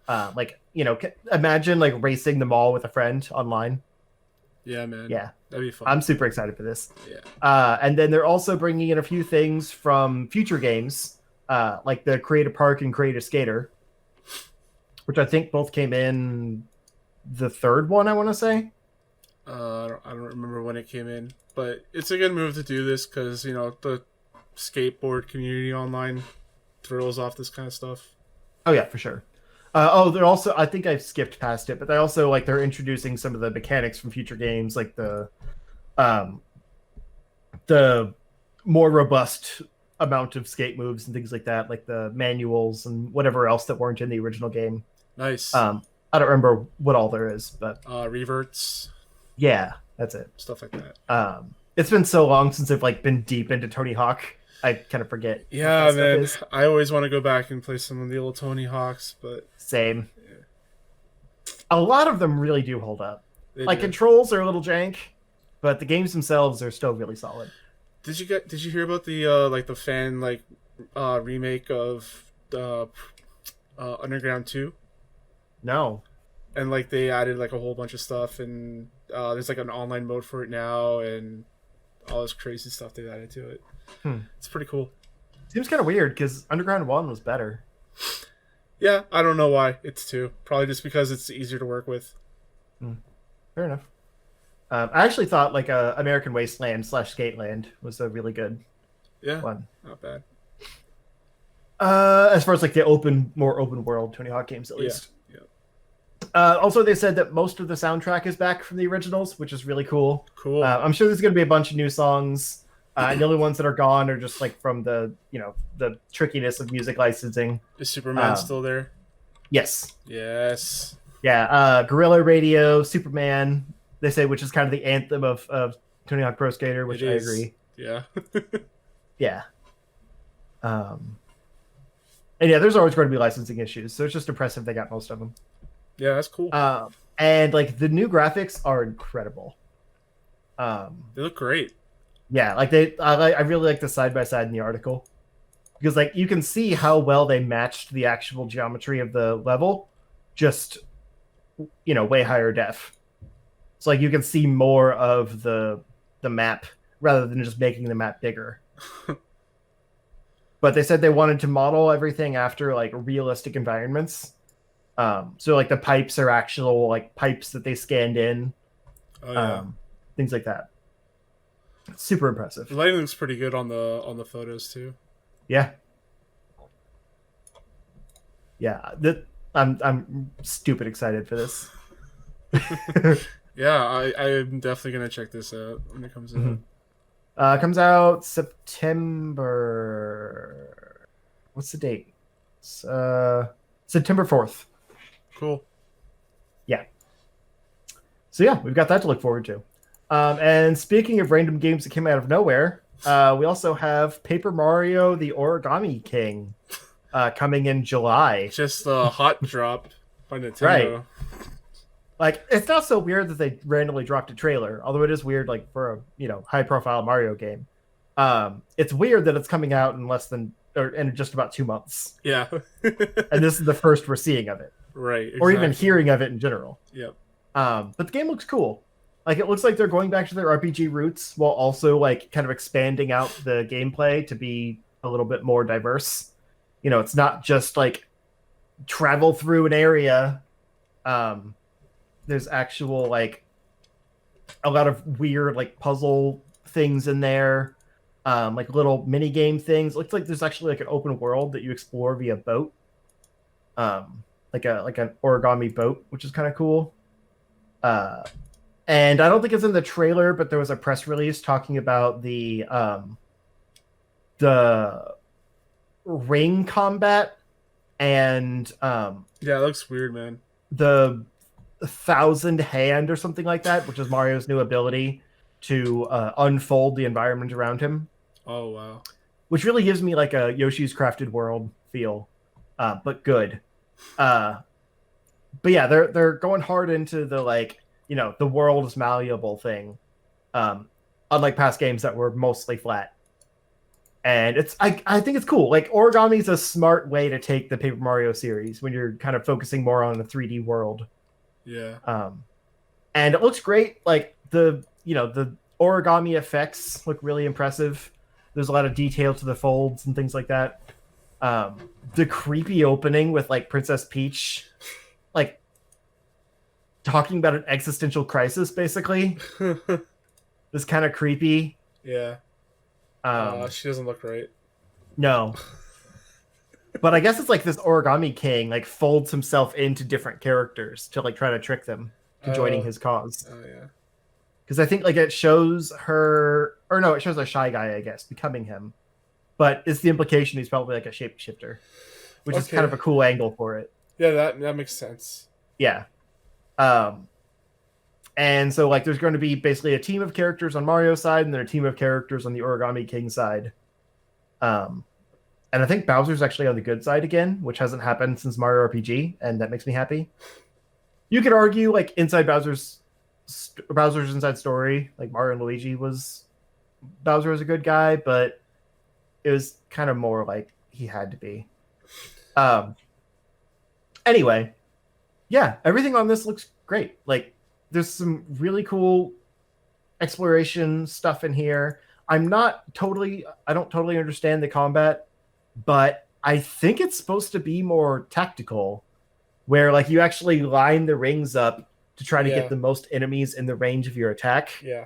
Like, you know, imagine like racing the mall with a friend online. Yeah, man. Yeah. That'd be fun. I'm super excited for this. Yeah. And then they're also bringing in a few things from future games, like the Create a Park and Create a Skater, which I think both came in the third one, I want to say. I don't remember when it came in, but it's a good move to do this because, you know, the skateboard community online thrills off this kind of stuff. Oh, yeah, for sure. They're also, I think I skipped past it, but they also, like, they're introducing some of the mechanics from future games, like the more robust amount of skate moves and things like that, like the manuals and whatever else that weren't in the original game. Nice. I don't remember what all there is, but reverts. Yeah, that's it. Stuff like that. It's been so long since I've like been deep into Tony Hawk. I kind of forget. Yeah, man. I always want to go back and play some of the old Tony Hawks, but same. Yeah. A lot of them really do hold up. Like controls are a little jank, but the games themselves are still really solid. Did you hear about the like the fan remake of Underground 2? No. And like they added like a whole bunch of stuff, and there's like an online mode for it now, and all this crazy stuff they added to it. It's pretty cool. Seems kind of weird because Underground 1 was better. Yeah, I don't know why it's 2. Probably just because it's easier to work with. Fair enough. I actually thought like American Wasteland / Skateland was a really good one. Not bad. As far as like the more open world Tony Hawk games, at least. Also, they said that most of the soundtrack is back from the originals, which is really cool. Cool. I'm sure there's going to be a bunch of new songs. The only ones that are gone are just like from the trickiness of music licensing. Is Superman still there? Yes. Yes. Yeah. Guerrilla Radio, Superman. They say, which is kind of the anthem of Tony Hawk Pro Skater, which I agree. Yeah. Yeah. And yeah, there's always going to be licensing issues, so it's just impressive they got most of them. Yeah, that's cool. And like the new graphics are incredible. They look great. Yeah, like I really like the side by side in the article because like you can see how well they matched the actual geometry of the level, just way higher def. So like you can see more of the map rather than just making the map bigger. But they said they wanted to model everything after like realistic environments. So like the pipes are actual like pipes that they scanned in. Oh, yeah. Things like that. Super impressive. The lighting looks pretty good on the photos too. Yeah. Yeah. I'm stupid excited for this. Yeah, I'm definitely gonna check this out when it comes out. It comes out September. What's the date? It's, September 4th. Cool. Yeah. So yeah, we've got that to look forward to. And speaking of random games that came out of nowhere, we also have Paper Mario: The Origami King coming in July. Just a hot drop by Nintendo. Right. Like, it's not so weird that they randomly dropped a trailer, although it is weird, like, for a, high-profile Mario game. It's weird that it's coming out in just about 2 months. Yeah. And this is the first we're seeing of it. Right, exactly. Or even hearing of it in general. Yep. But the game looks cool. Like, it looks like they're going back to their RPG roots while also, like, kind of expanding out the gameplay to be a little bit more diverse. It's not just, like, travel through an area. There's actual, like, a lot of weird, like, puzzle things in there. Like, little mini-game things. It looks like there's actually, like, an open world that you explore via boat. Like an origami boat, which is kind of cool. And I don't think it's in the trailer, but there was a press release talking about the ring combat and yeah, it looks weird, man. The 1,000 hand or something like that, which is Mario's new ability to unfold the environment around him. Oh wow! Which really gives me like a Yoshi's Crafted World feel, but good. But yeah, they're going hard into the like, you know, the world is malleable thing, unlike past games that were mostly flat. And I think it's cool. Like, origami is a smart way to take the Paper Mario series when you're kind of focusing more on the 3D world. Yeah. And it looks great. Like the origami effects look really impressive. There's a lot of detail to the folds and things like that. The creepy opening with like Princess Peach, like talking about an existential crisis, basically. Is kind of creepy. Yeah. She doesn't look right. No. But I guess it's like this origami king like folds himself into different characters to like try to trick them to joining his cause. Oh yeah. Because I think like it shows her, or no, it shows a Shy Guy, I guess, becoming him. But it's the implication he's probably like a shapeshifter, which is kind of a cool angle for it. Yeah, that makes sense. Yeah. And so like there's going to be basically a team of characters on Mario's side and then a team of characters on the Origami King side. And I think Bowser's actually on the good side again, which hasn't happened since Mario RPG, and that makes me happy. You could argue like inside Bowser's inside story, like Mario and Luigi was Bowser was a good guy, but it was kind of more like he had to be. Anyway, yeah, everything on this looks great. Like, there's some really cool exploration stuff in here. I don't totally understand the combat, but I think it's supposed to be more tactical, where like you actually line the rings up to try to get the most enemies in the range of your attack. Yeah.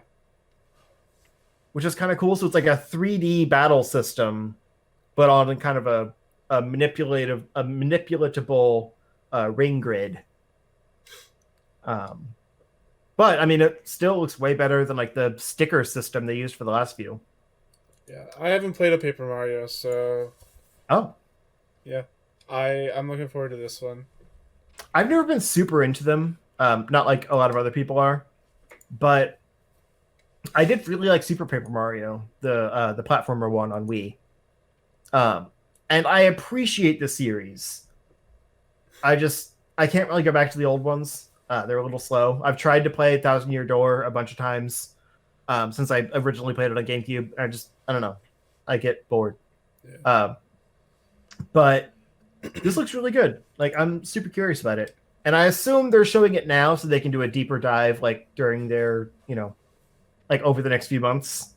Which is kind of cool. So it's like a 3D battle system, but on kind of a manipulatable ring grid. But I mean, it still looks way better than like the sticker system they used for the last few. Yeah, I haven't played a Paper Mario, so. Oh. Yeah, I'm looking forward to this one. I've never been super into them, not like a lot of other people are, but I did really like Super Paper Mario, the platformer one on Wii. And I appreciate the series. I can't really go back to the old ones. They're a little slow. I've tried to play 1,000 Year Door a bunch of times since I originally played it on GameCube. I don't know. I get bored. Yeah. But this looks really good. Like, I'm super curious about it. And I assume they're showing it now so they can do a deeper dive like during their, like over the next few months.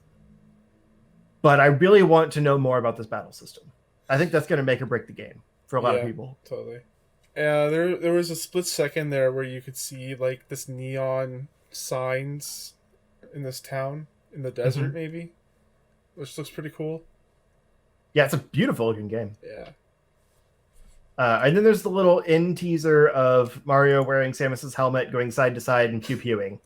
But I really want to know more about this battle system. I think that's going to make or break the game for a lot of people. Totally. There was a split second there where you could see like this neon signs in this town in the desert, maybe, which looks pretty cool. Yeah, it's a beautiful looking game. Yeah. And then there's the little in teaser of Mario wearing Samus's helmet, going side to side and pew-pewing.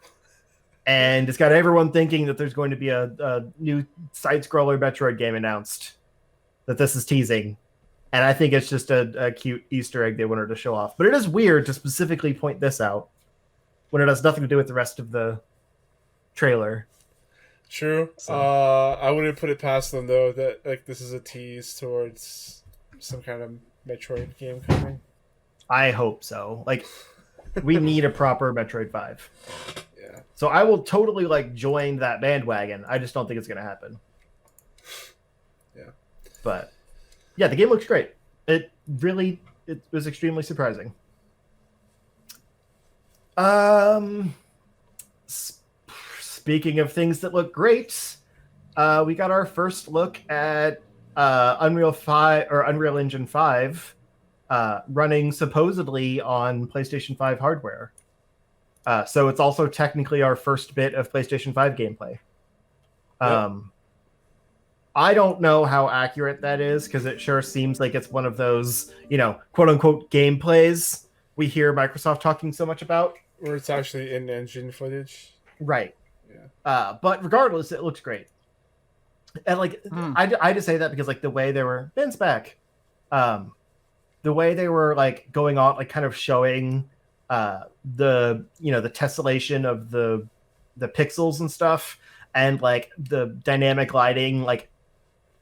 And it's got everyone thinking that there's going to be a new side-scroller Metroid game announced that this is teasing. And I think it's just a cute Easter egg they wanted to show off. But it is weird to specifically point this out when it has nothing to do with the rest of the trailer. True. So. I wouldn't put it past them, though, that like this is a tease towards some kind of Metroid game coming. I hope so. Like, we need a proper Metroid 5. Yeah. So I will totally like join that bandwagon. I just don't think it's going to happen. Yeah. But yeah, the game looks great. It was extremely surprising. Speaking of things that look great, we got our first look at Unreal Engine 5 running supposedly on PlayStation 5 hardware. So it's also technically our first bit of PlayStation 5 gameplay. Yep. I don't know how accurate that is because it sure seems like it's one of those, quote unquote gameplays we hear Microsoft talking so much about. Where it's actually in-engine footage. Right. Yeah. But regardless, it looks great. And like, I just say that because like the way they were Ben's back, the way they were like going on, like kind of showing the the tessellation of the pixels and stuff, and like the dynamic lighting, like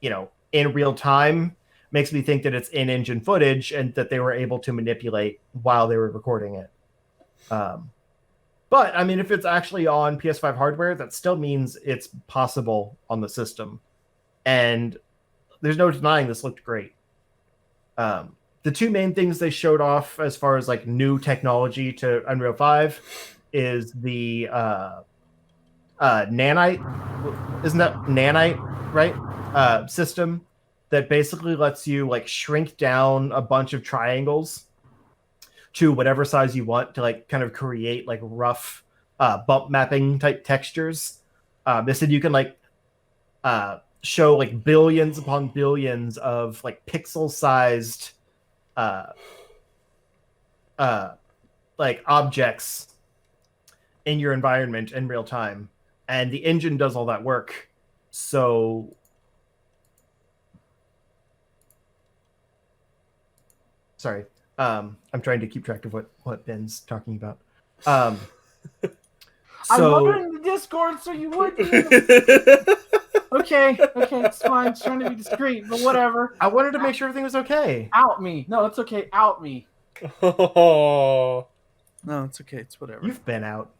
in real time, makes me think that it's in-engine footage and that they were able to manipulate while they were recording it. But I mean, if it's actually on PS5 hardware, that still means it's possible on the system. And there's no denying this looked great. The two main things they showed off as far as like new technology to Unreal 5 is the nanite. Isn't that nanite, right? System that basically lets you like shrink down a bunch of triangles to whatever size you want to like kind of create like rough bump mapping type textures. They said you can like show like billions upon billions of like pixel sized like objects in your environment in real time, and the engine does all that work. So sorry, I'm trying to keep track of what Ben's talking about. So I'm wondering the Discord, so you would. Okay, it's fine. It's trying to be discreet, but whatever. I wanted to make sure everything was okay. Out me. No, it's okay. Out me. Oh. No, it's okay. It's whatever. You've been out.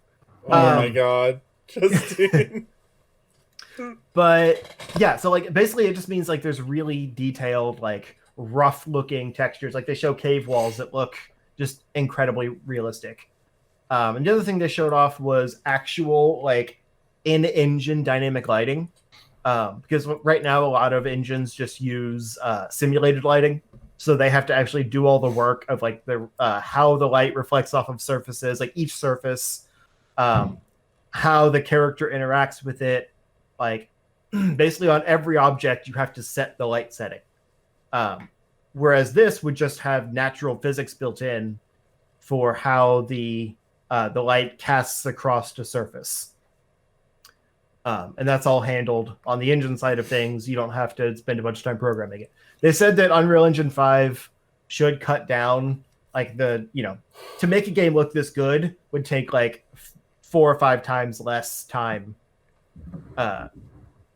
Oh my god, Justin. But yeah, so like basically it just means like there's really detailed, like rough looking textures. Like they show cave walls that look just incredibly realistic. And the other thing they showed off was actual like in-engine dynamic lighting. Because right now a lot of engines just use simulated lighting, so they have to actually do all the work of like the how the light reflects off of surfaces, like each surface, how the character interacts with it, like basically on every object you have to set the light setting. Whereas this would just have natural physics built in for how the light casts across the surface. And that's all handled on the engine side of things. You don't have to spend a bunch of time programming it. They said that Unreal Engine 5 should cut down like to make a game look this good would take like 4 or 5 times less time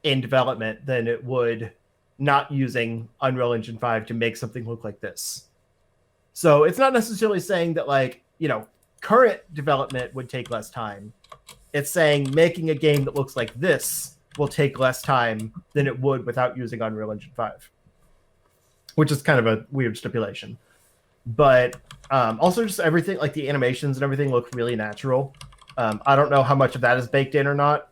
in development than it would not using Unreal Engine 5 to make something look like this. So it's not necessarily saying that like, current development would take less time. It's saying making a game that looks like this will take less time than it would without using Unreal Engine 5, which is kind of a weird stipulation. But also just everything, like the animations and everything, look really natural. I don't know how much of that is baked in or not,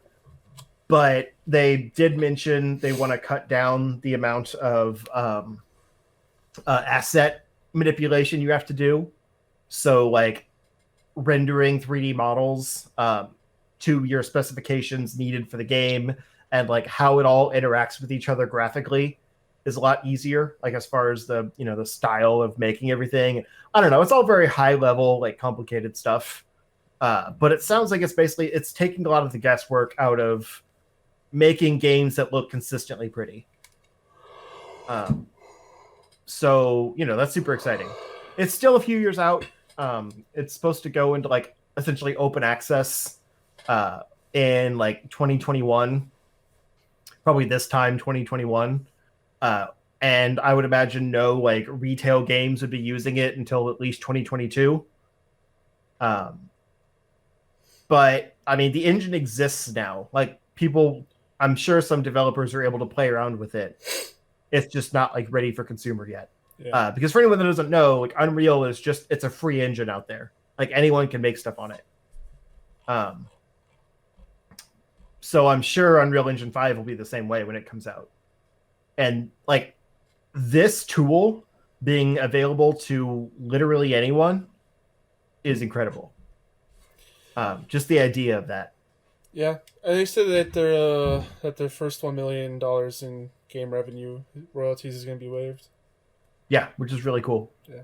but they did mention they want to cut down the amount of asset manipulation you have to do. So like rendering 3D models to your specifications needed for the game, and like how it all interacts with each other graphically is a lot easier, like as far as the the style of making everything. I don't know, it's all very high level, like complicated stuff, but it sounds like it's taking a lot of the guesswork out of making games that look consistently pretty. So that's super exciting. It's still a few years out. It's supposed to go into like essentially open access in like 2021, probably this time 2021, and I would imagine no like retail games would be using it until at least 2022. But I mean, the engine exists now. Like people, I'm sure some developers are able to play around with it. It's just not like ready for consumer yet. Yeah. Because for anyone that doesn't know, like Unreal is it's a free engine out there. Like anyone can make stuff on it. So I'm sure Unreal Engine 5 will be the same way when it comes out. And like this tool being available to literally anyone is incredible. Just the idea of that. Yeah, and they said that their first $1 million in game revenue royalties is going to be waived. Yeah, which is really cool. Yeah.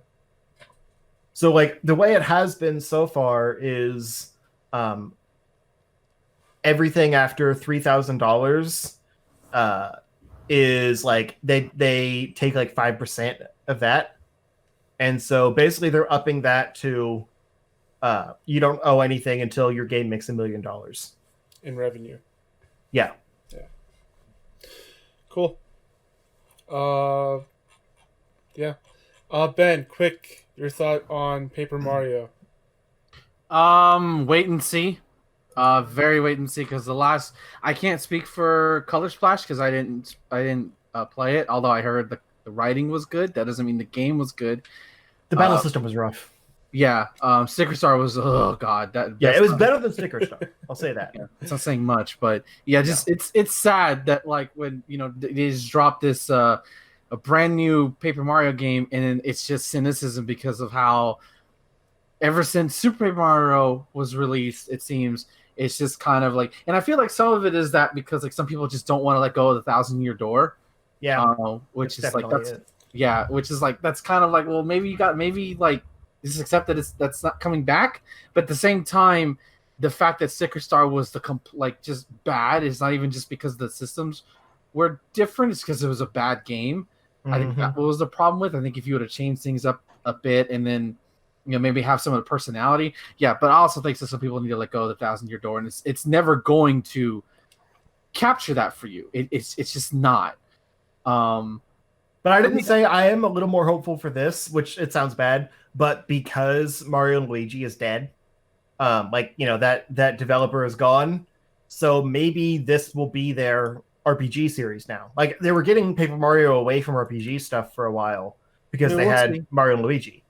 So like the way it has been so far is everything after $3,000 is like they take like 5% of that. And so basically they're upping that to you don't owe anything until your game makes $1 million in revenue. Yeah. Yeah. Cool. Yeah. Ben, quick, your thought on Paper Mario. Wait and see. Very wait and see because I can't speak for Color Splash because I didn't play it. Although I heard the writing was good. That doesn't mean the game was good. The battle system was rough. Yeah. Sticker Star was god. It was better than Sticker Star. I'll say that. Yeah, it's not saying much, but yeah, just it's sad that like when they just dropped this a brand new Paper Mario game and then it's just cynicism because of how ever since Super Paper Mario was released, it seems it's just kind of like, and I feel like some of it is that because like some people just don't want to let go of the 1,000-year door. Yeah, which is like which is like that's kind of like, well, maybe like just accept that that's not coming back, but at the same time, the fact that Sticker Star was just bad is not even just because the systems were different; it's because it was a bad game. I think that was the problem with. I think if you would have changed things up a bit and then maybe have some of the personality, yeah. But I also think that some people need to let go of the 1,000-year door, and it's never going to capture that for you. It's just not. But I didn't say I am a little more hopeful for this, which it sounds bad, but because Mario and Luigi is dead, that developer is gone, so maybe this will be their RPG series now. Like they were getting Paper Mario away from RPG stuff for a while because they had Mario and Luigi.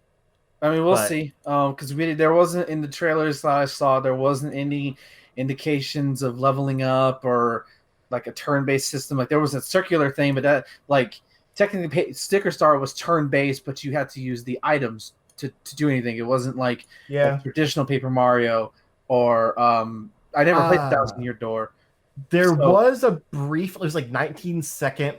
I mean, we'll see. Because there wasn't in the trailers that I saw, there wasn't any indications of leveling up or like a turn-based system. Like there was a circular thing, but that like technically Sticker Star was turn-based, but you had to use the items to do anything. It wasn't like traditional Paper Mario or I never played the 1,000-year door. There was a brief, it was like 19-second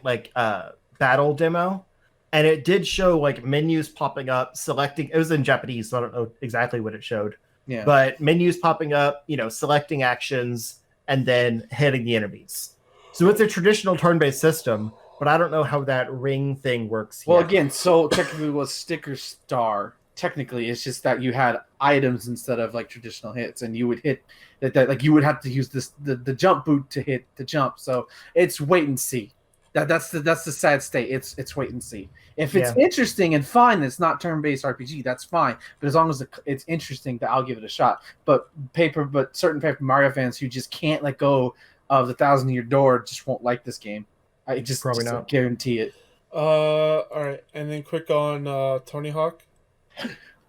battle demo, and it did show like menus popping up, selecting. It was in Japanese, so I don't know exactly what it showed. Yeah. But menus popping up, selecting actions and then hitting the enemies. So it's a traditional turn-based system, but I don't know how that ring thing works. Well, again, so technically it was Sticker Star. Technically, it's just that you had items instead of like traditional hits, and you would hit that like you would have to use the jump boot to hit the jump. So it's wait and see. That's the sad state. It's wait and see. If it's interesting and fun, it's not turn-based RPG. That's fine. But as long as it's interesting, that I'll give it a shot. But certain Paper Mario fans who just can't let go of the 1,000-year door just won't like this game. I just probably not guarantee it. All right, and then quick on Tony Hawk.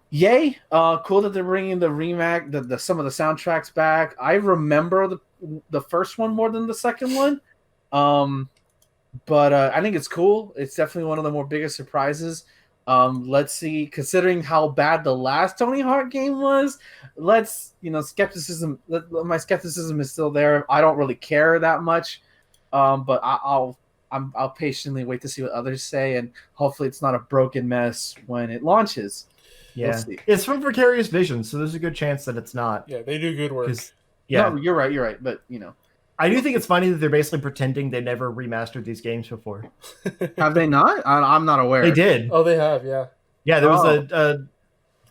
Yay! Cool that they're bringing the remake, some of the soundtracks back. I remember the first one more than the second one. But I think it's cool. It's definitely one of the more biggest surprises. Let's see. Considering how bad the last Tony Hawk game was, skepticism. My skepticism is still there. I don't really care that much, but I'll patiently wait to see what others say, and hopefully it's not a broken mess when it launches. Yeah, it's from Vicarious Visions, so there's a good chance that it's not. Yeah, they do good work. Yeah, no, you're right. But I do think it's funny that they're basically pretending they never remastered these games before. Have they not? I'm not aware. They did. Oh, they have, yeah. Yeah, there was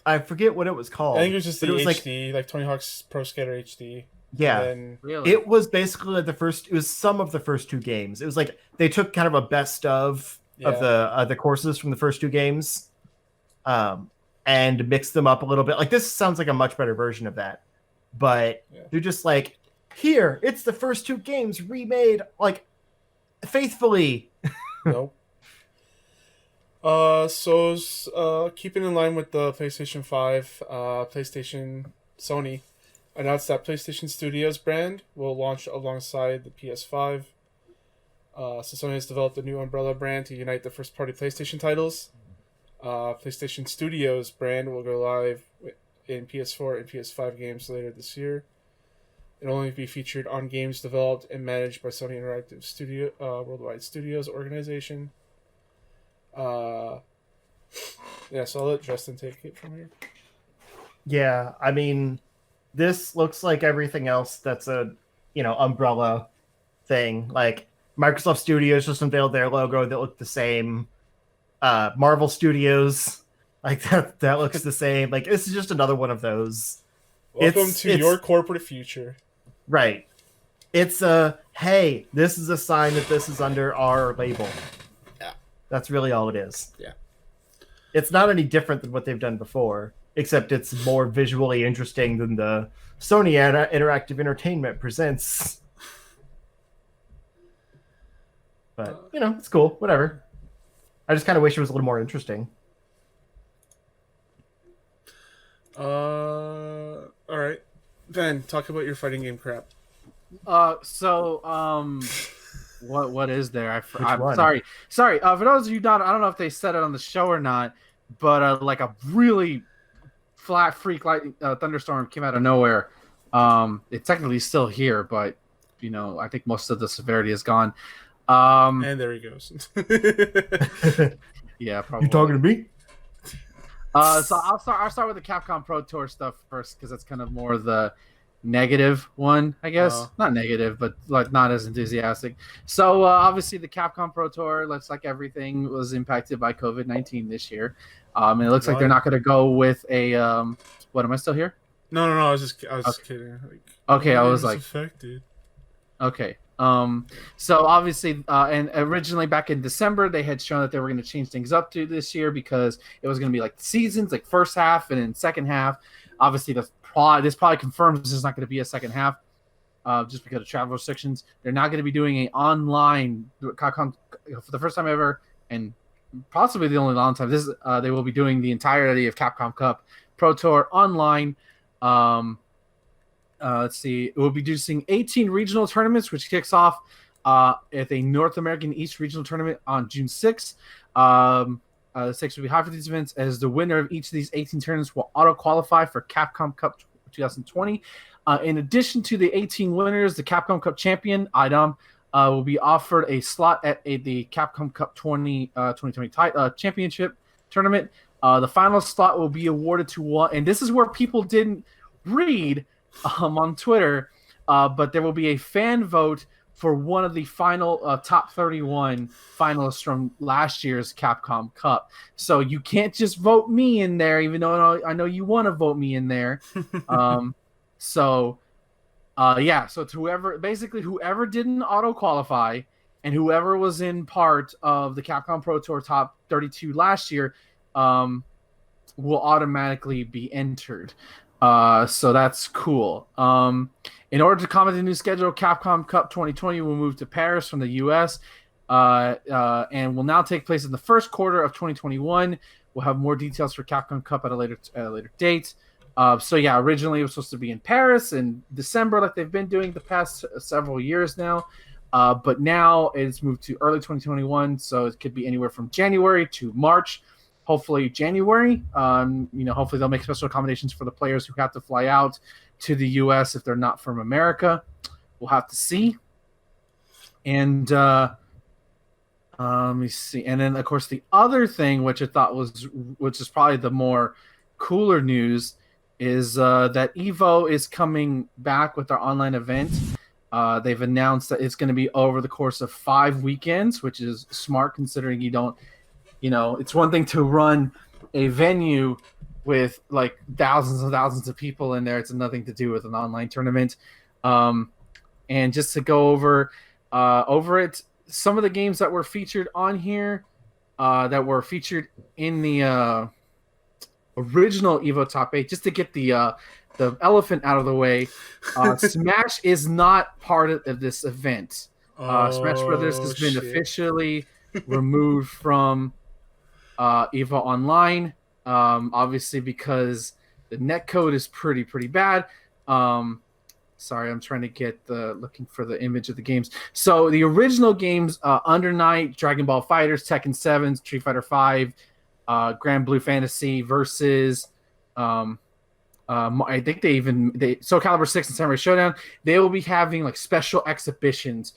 I forget what it was called. I think it was just the HD, like Tony Hawk's Pro Skater HD. Yeah. Then... Really? It was basically like it was some of the first two games. It was like they took kind of a best of the courses from the first two games and mixed them up a little bit. Like this sounds like a much better version of that. But they're just like, here, it's the first two games remade like faithfully. Nope. So keeping in line with the PlayStation 5, Sony announced that PlayStation Studios brand will launch alongside the PS5. So Sony has developed a new umbrella brand to unite the first-party PlayStation titles. PlayStation Studios brand will go live in PS4 and PS5 games later this year. It'll only be featured on games developed and managed by Sony Interactive Worldwide Studios organization. So I'll let Justin take it from here. Yeah, I mean, this looks like everything else that's a umbrella thing. Like Microsoft Studios just unveiled their logo that looked the same. Marvel Studios, like that looks the same. Like this is just another one of those. Welcome to your corporate future. Right. It's hey, this is a sign that this is under our label. Yeah. That's really all it is. Yeah. It's not any different than what they've done before, except it's more visually interesting than the Sony Interactive Entertainment presents. But, it's cool. Whatever. I just kind of wish it was a little more interesting. All right. Ben, talk about your fighting game crap. What is there? I'm sorry. For those of you not, I don't know if they said it on the show or not, but like a really flat freak lightning thunderstorm came out of nowhere. It's technically still here, but I think most of the severity is gone. And there he goes. Yeah, probably. You talking to me? So I'll start with the Capcom Pro Tour stuff first because that's kind of more the negative one, I guess. Not negative, but like not as enthusiastic. So obviously the Capcom Pro Tour looks like everything was impacted by COVID-19 this year. And it looks like they're not going to go with a what? Am I still here? No. I was kidding. Like, okay, I was like affected. Okay. So obviously, and originally back in December, they had shown that they were going to change things up to this year because it was going to be like seasons, like first half and then second half. Obviously, this probably confirms there's not going to be a second half, just because of travel restrictions. They're not going to be doing an online Capcom for the first time ever, and possibly the only long time. They will be doing the entirety of Capcom Cup Pro Tour online. Let's see. It will be doing 18 regional tournaments, which kicks off at a North American East regional tournament on June 6th. The stakes will be high for these events, as the winner of each of these 18 tournaments will auto-qualify for Capcom Cup 2020. In addition to the 18 winners, the Capcom Cup champion, Idom, will be offered a slot at the Capcom Cup 2020 championship tournament. The final slot will be awarded to one, and this is where people didn't read on Twitter, but there will be a fan vote for one of the final top 31 finalists from last year's Capcom Cup. So you can't just vote me in there, even though I know you want to vote me in there. So to whoever didn't auto qualify and whoever was in part of the Capcom Pro Tour top 32 last year will automatically be entered. So that's cool. In order to accommodate the new schedule, Capcom Cup 2020 will move to Paris from the U.S. And will now take place in the first quarter of 2021. We'll have more details for Capcom Cup at a later date. Originally it was supposed to be in Paris in December, like they've been doing the past several years now. But now it's moved to early 2021, so it could be anywhere from January to March. Hopefully January. Hopefully they'll make special accommodations for the players who have to fly out to the U.S. if they're not from America. We'll have to see. And let me see. And then, of course, the other thing, which is probably the more cooler news, is that EVO is coming back with their online event. They've announced that it's going to be over the course of 5 weekends, which is smart considering you don't. It's one thing to run a venue with like thousands and thousands of people in there. It's nothing to do with an online tournament. And just to go over it, some of the games that were featured on here, that were featured in the original EVO Top 8, just to get the elephant out of the way, Smash is not part of this event. Smash Brothers has been officially removed from EVO Online, obviously because the netcode is pretty bad. Sorry, I'm trying to get looking for the image of the games. So the original games, Under Night, Dragon Ball FighterZ, Tekken 7, Street Fighter 5, Grand Blue Fantasy versus I think Soul Calibur 6 and Samurai Showdown, they will be having like special exhibitions,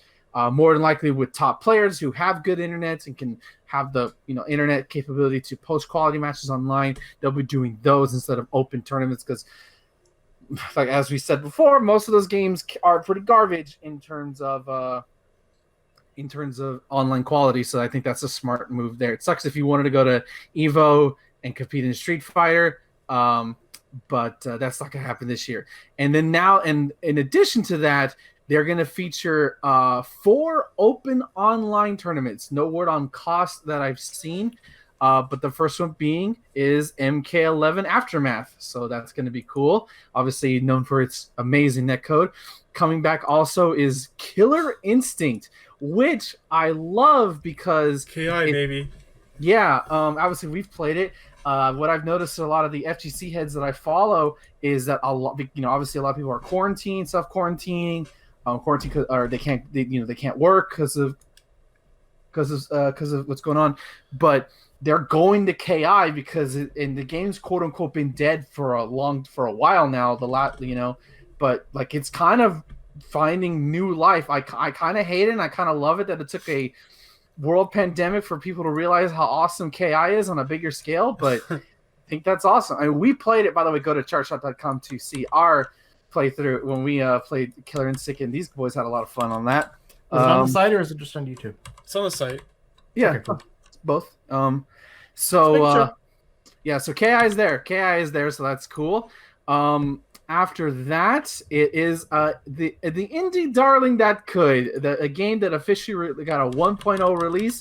more than likely with top players who have good internet and can have the internet capability to post quality matches online, they'll be doing those instead of open tournaments because, like as we said before, most of those games are pretty garbage in terms of online quality. So I think that's a smart move there. It sucks if you wanted to go to Evo and compete in Street Fighter, but that's not going to happen this year. And then now, and in addition to that, they're going to feature 4 open online tournaments. No word on cost that I've seen, but the first one is MK11 Aftermath. So that's going to be cool. Obviously known for its amazing netcode. Coming back also is Killer Instinct, which I love because KI baby. Yeah, obviously we've played it. What I've noticed a lot of the FGC heads that I follow is that obviously a lot of people are quarantining, self-quarantining, or they can't work because of what's going on, but they're going to KI because the game's quote unquote been dead for a while now. But like it's kind of finding new life. I kind of hate it and I kind of love it that it took a world pandemic for people to realize how awesome KI is on a bigger scale, but I think that's awesome. I mean, we played it, by the way. Go to chartshot.com to see our playthrough when we played Killer Instinct, and these boys had a lot of fun on that. Is it on the site or is it just on YouTube? It's on the site. Yeah, okay, cool. Both. So KI is there, so that's cool. After that, it is the indie darling that could, a game that officially got a 1.0 release,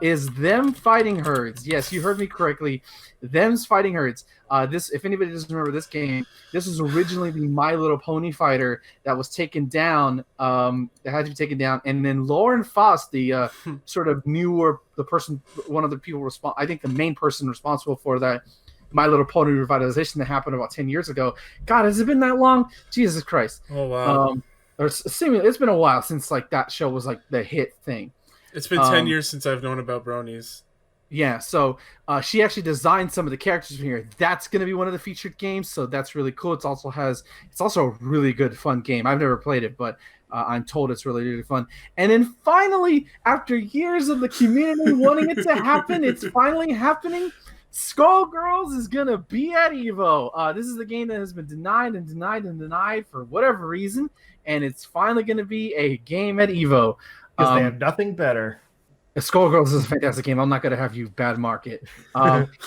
is Them Fighting Herds. Yes, you heard me correctly. Them's Fighting Herds. This, if anybody doesn't remember this game, this was originally the My Little Pony fighter that was taken down. That had to be taken down, and then Lauren Faust, the sort of one of the people I think the main person responsible for that My Little Pony revitalization that happened about 10 years ago. God, has it been that long? Jesus Christ. Oh, wow. It's been a while since like that show was like the hit thing. It's been 10 years since I've known about bronies. Yeah, so she actually designed some of the characters from here. That's going to be one of the featured games, so that's really cool. It's also a really good, fun game. I've never played it, but I'm told it's really, really fun. And then finally, after years of the community wanting it to happen, it's finally happening. Skullgirls is going to be at EVO. This is the game that has been denied for whatever reason, and it's finally going to be a game at EVO. Because they have nothing better. Skullgirls is a fantastic game. I'm not going to have you bad mark it.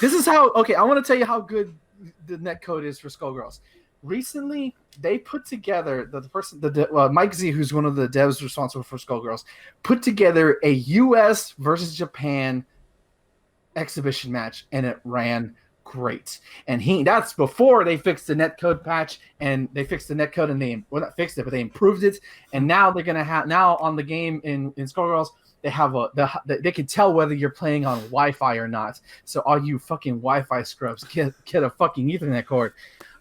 This is how... Okay, I want to tell you how good the netcode is for Skullgirls. Recently, they put together... Mike Z, who's one of the devs responsible for Skullgirls, put together a U.S. versus Japan exhibition match, and it ran great. And that's before they fixed the netcode patch, and they fixed the netcode, and they not fixed it, but they improved it. And now they're gonna have on the game in Skullgirls, they have they can tell whether you're playing on Wi-Fi or not. So all you fucking Wi-Fi scrubs, get a fucking Ethernet cord.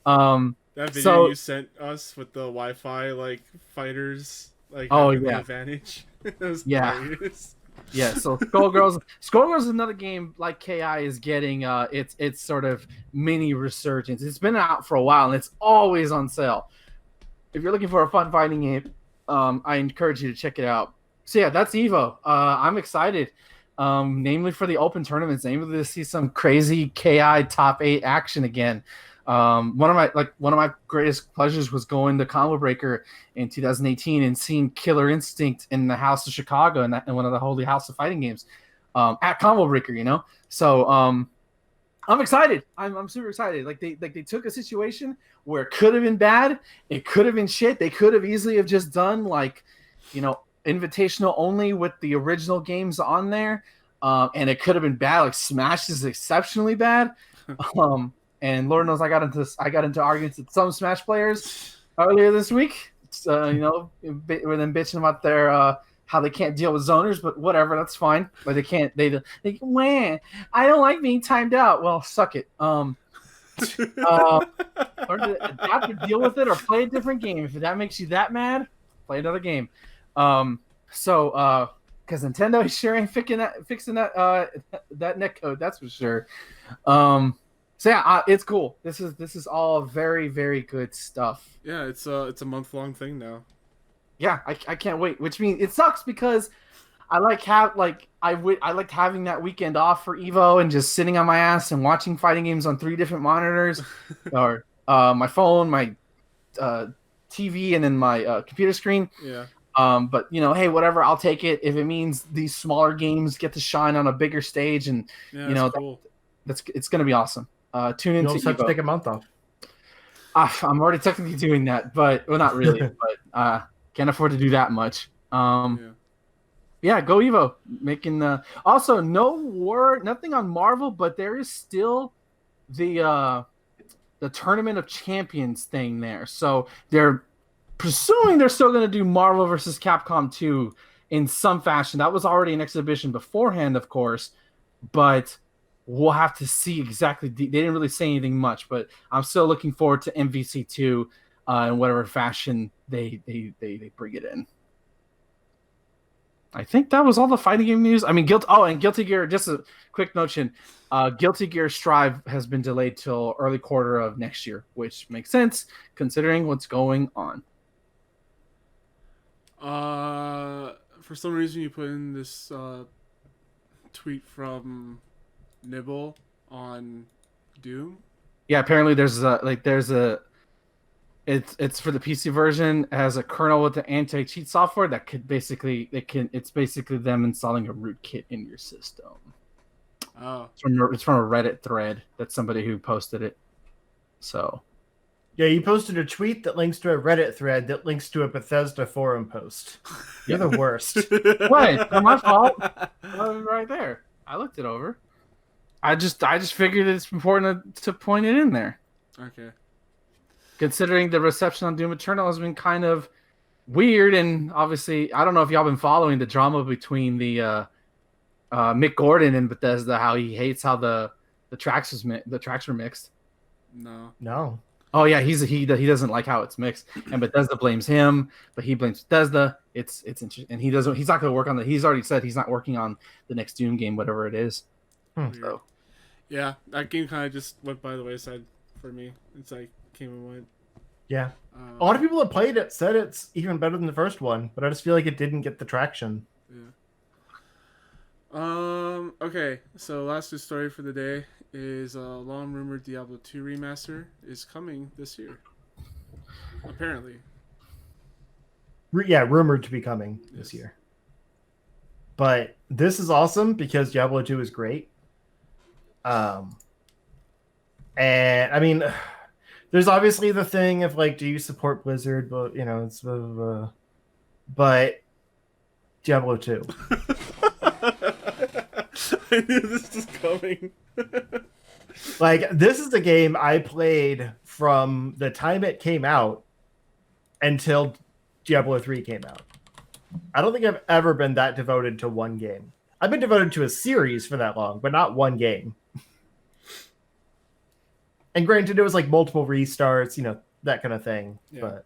That video you sent us with the Wi-Fi like fighters, like the advantage. That was hilarious. Yeah, so Skullgirls is another game like KI is getting its sort of mini resurgence. It's been out for a while and it's always on sale. If you're looking for a fun fighting game, I encourage you to check it out. So yeah, that's EVO. I'm excited, namely for the open tournaments, namely to see some crazy KI top 8 action again. One of my greatest pleasures was going to Combo Breaker in 2018 and seeing Killer Instinct in the House of Chicago and one of the Holy House of Fighting games at Combo Breaker, So I'm excited. I'm super excited. Like they took a situation where it could have been bad, it could have been shit. They could have easily have just done invitational only with the original games on there, and it could have been bad. Like Smash is exceptionally bad. And Lord knows I got into arguments with some Smash players earlier this week. With them bitching about their how they can't deal with zoners, but whatever, that's fine. But they can't. They man, I don't like being timed out. Well, suck it. Learn to adapt to deal with it, or play a different game. If that makes you that mad, play another game. Because Nintendo sure ain't fixing that netcode. That's for sure. So yeah, it's cool. This is all very, very good stuff. Yeah, it's a month-long thing now. Yeah, I can't wait. Which means it sucks because I liked having that weekend off for Evo and just sitting on my ass and watching fighting games on 3 different monitors, or my phone, my TV, and then my computer screen. Yeah. But hey, whatever, I'll take it if it means these smaller games get to shine on a bigger stage, and that's cool. It's gonna be awesome. Tune into You'll just have to Evo. take a month off. I'm already technically doing that, but not really. But can't afford to do that much. Yeah, go Evo. Making also nothing on Marvel, but there is still the Tournament of Champions thing there. So they're presuming they're still going to do Marvel versus Capcom 2 in some fashion. That was already an exhibition beforehand, of course, but we'll have to see exactly. They didn't really say anything much, but I'm still looking forward to MVC 2 in whatever fashion they bring it in. I think that was all the fighting game news. I mean, Guilty Gear, just a quick notion. Guilty Gear Strive has been delayed till early quarter of next year, which makes sense considering what's going on. For some reason you put in this tweet from Nibble on Doom. Yeah, apparently it's for the PC version. It has a kernel with the anti-cheat software that could it's basically them installing a rootkit in your system. Oh. It's from a Reddit thread. That's somebody who posted it. So yeah, you posted a tweet that links to a Reddit thread that links to a Bethesda forum post. You're the worst. What? Not my fault. Right there. I looked it over. I just figured it's important to point it in there. Okay. Considering the reception on Doom Eternal has been kind of weird, and obviously, I don't know if y'all been following the drama between the Mick Gordon and Bethesda, how he hates how the tracks were mixed. No. Oh yeah, he doesn't like how it's mixed, and Bethesda blames him, but he blames Bethesda. It's interesting, and he's not going to work on he's already said he's not working on the next Doom game, whatever it is. So. Yeah, that game kind of just went by the wayside for me. It's like came and went. Yeah, a lot of people that played it said it's even better than the first one, but I just feel like it didn't get the traction. Yeah. Okay, so last news story for the day is long rumored Diablo 2 remaster is coming this year. Apparently. Yeah, rumored to be coming this year. But this is awesome because Diablo 2 is great. And I mean, there's obviously the thing of like, do you support Blizzard? But it's but Diablo 2. I knew this was coming. Like, this is the game I played from the time it came out until Diablo 3 came out. I don't think I've ever been that devoted to one game. I've been devoted to a series for that long, but not one game. And granted, it was like multiple restarts, that kind of thing. Yeah. But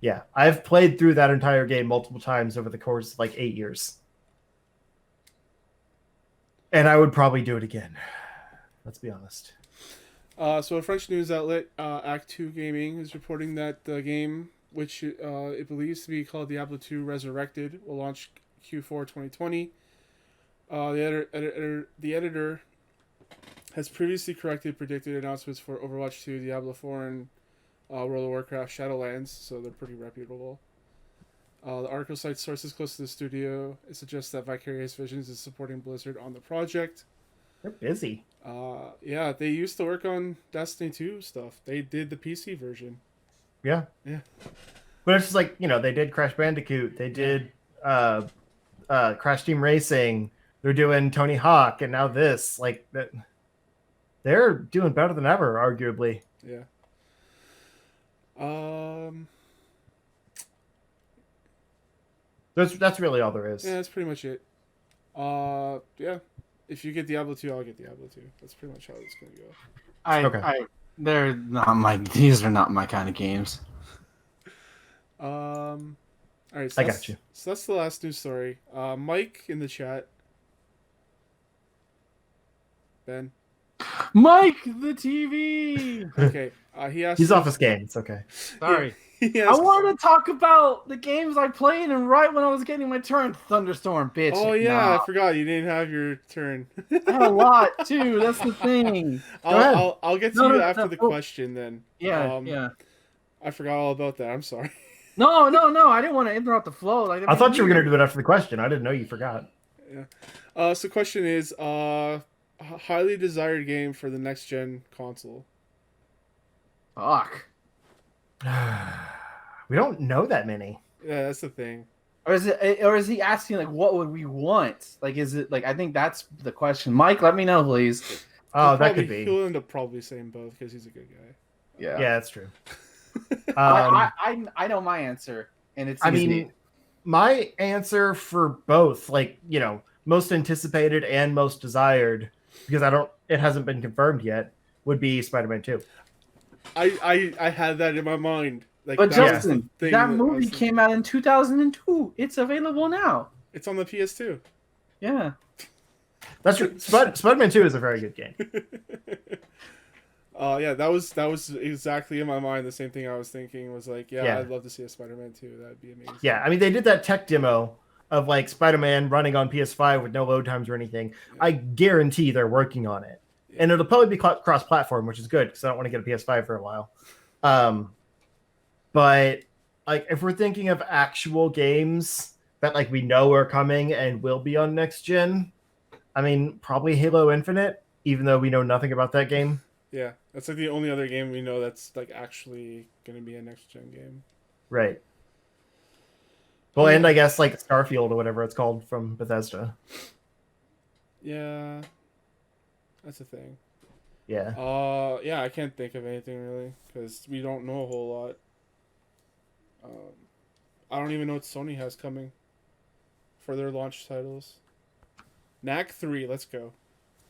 yeah, I've played through that entire game multiple times over the course of like 8 years. And I would probably do it again. Let's be honest. So a French news outlet, Act 2 Gaming, is reporting that the game, which it believes to be called Diablo 2 Resurrected, will launch Q4 2020. The editor has previously corrected predicted announcements for Overwatch 2, Diablo 4, and World of Warcraft Shadowlands, so they're pretty reputable. The article cites sources close to the studio. It suggests that Vicarious Visions is supporting Blizzard on the project. They're busy. Yeah, they used to work on Destiny 2 stuff. They did the PC version. Yeah. Yeah. But it's just like, they did Crash Bandicoot. They did Crash Team Racing. They're doing Tony Hawk, and now this. Like, that. They're doing better than ever, arguably. Yeah. That's really all there is. Yeah, that's pretty much it. Yeah. If you get Diablo 2, I'll get Diablo 2. That's pretty much how it's gonna go. These are not my kind of games. All right. So I got you. So that's the last news story. Mike in the chat. Ben. Mike, the TV. Okay. He asked. He's off his game. It's okay. Sorry. Yes. I wanted to talk about the games I played, and right when I was getting my turn, thunderstorm, bitch. Oh yeah, Nah. I forgot you didn't have your turn. I had a lot too. That's the thing. I'll get to you after the question then. Yeah. I forgot all about that. I'm sorry. No. I didn't want to interrupt the flow. Like I thought you were gonna do it after the question. I didn't know you forgot. Yeah. So question is, highly desired game for the next gen console. Fuck. We don't know that many. Yeah, that's the thing. Or is he asking like what would we want? Like, is it like I think that's the question. Mike, let me know, please. Oh, that could be. He'll end up probably saying both because he's a good guy. Yeah, that's true. I know my answer, and it's. I mean, my answer for both, like most anticipated and most desired, because it hasn't been confirmed yet, would be Spider-Man 2. I had that in my mind. Like, but Justin, that movie came out in 2002. It's available now. It's on the PS2. Yeah. That's true. Spider-Man 2 is a very good game. Yeah, that was exactly in my mind. The same thing I was thinking was like, I'd love to see a Spider-Man 2. That'd be amazing. Yeah, I mean, they did that tech demo of like Spider-Man running on PS5 with no load times or anything. Yeah. I guarantee they're working on it. Yeah. And it'll probably be cross-platform, which is good because I don't want to get a PS5 for a while. But like, if we're thinking of actual games that like we know are coming and will be on next gen, I mean, probably Halo Infinite, even though we know nothing about that game. Yeah, that's like the only other game we know that's like actually going to be a next gen game. Right. Well, and I guess like Starfield or whatever it's called from Bethesda. Yeah, that's a thing. Yeah. Yeah, I can't think of anything really because we don't know a whole lot. I don't even know what Sony has coming for their launch titles. Knack 3, let's go.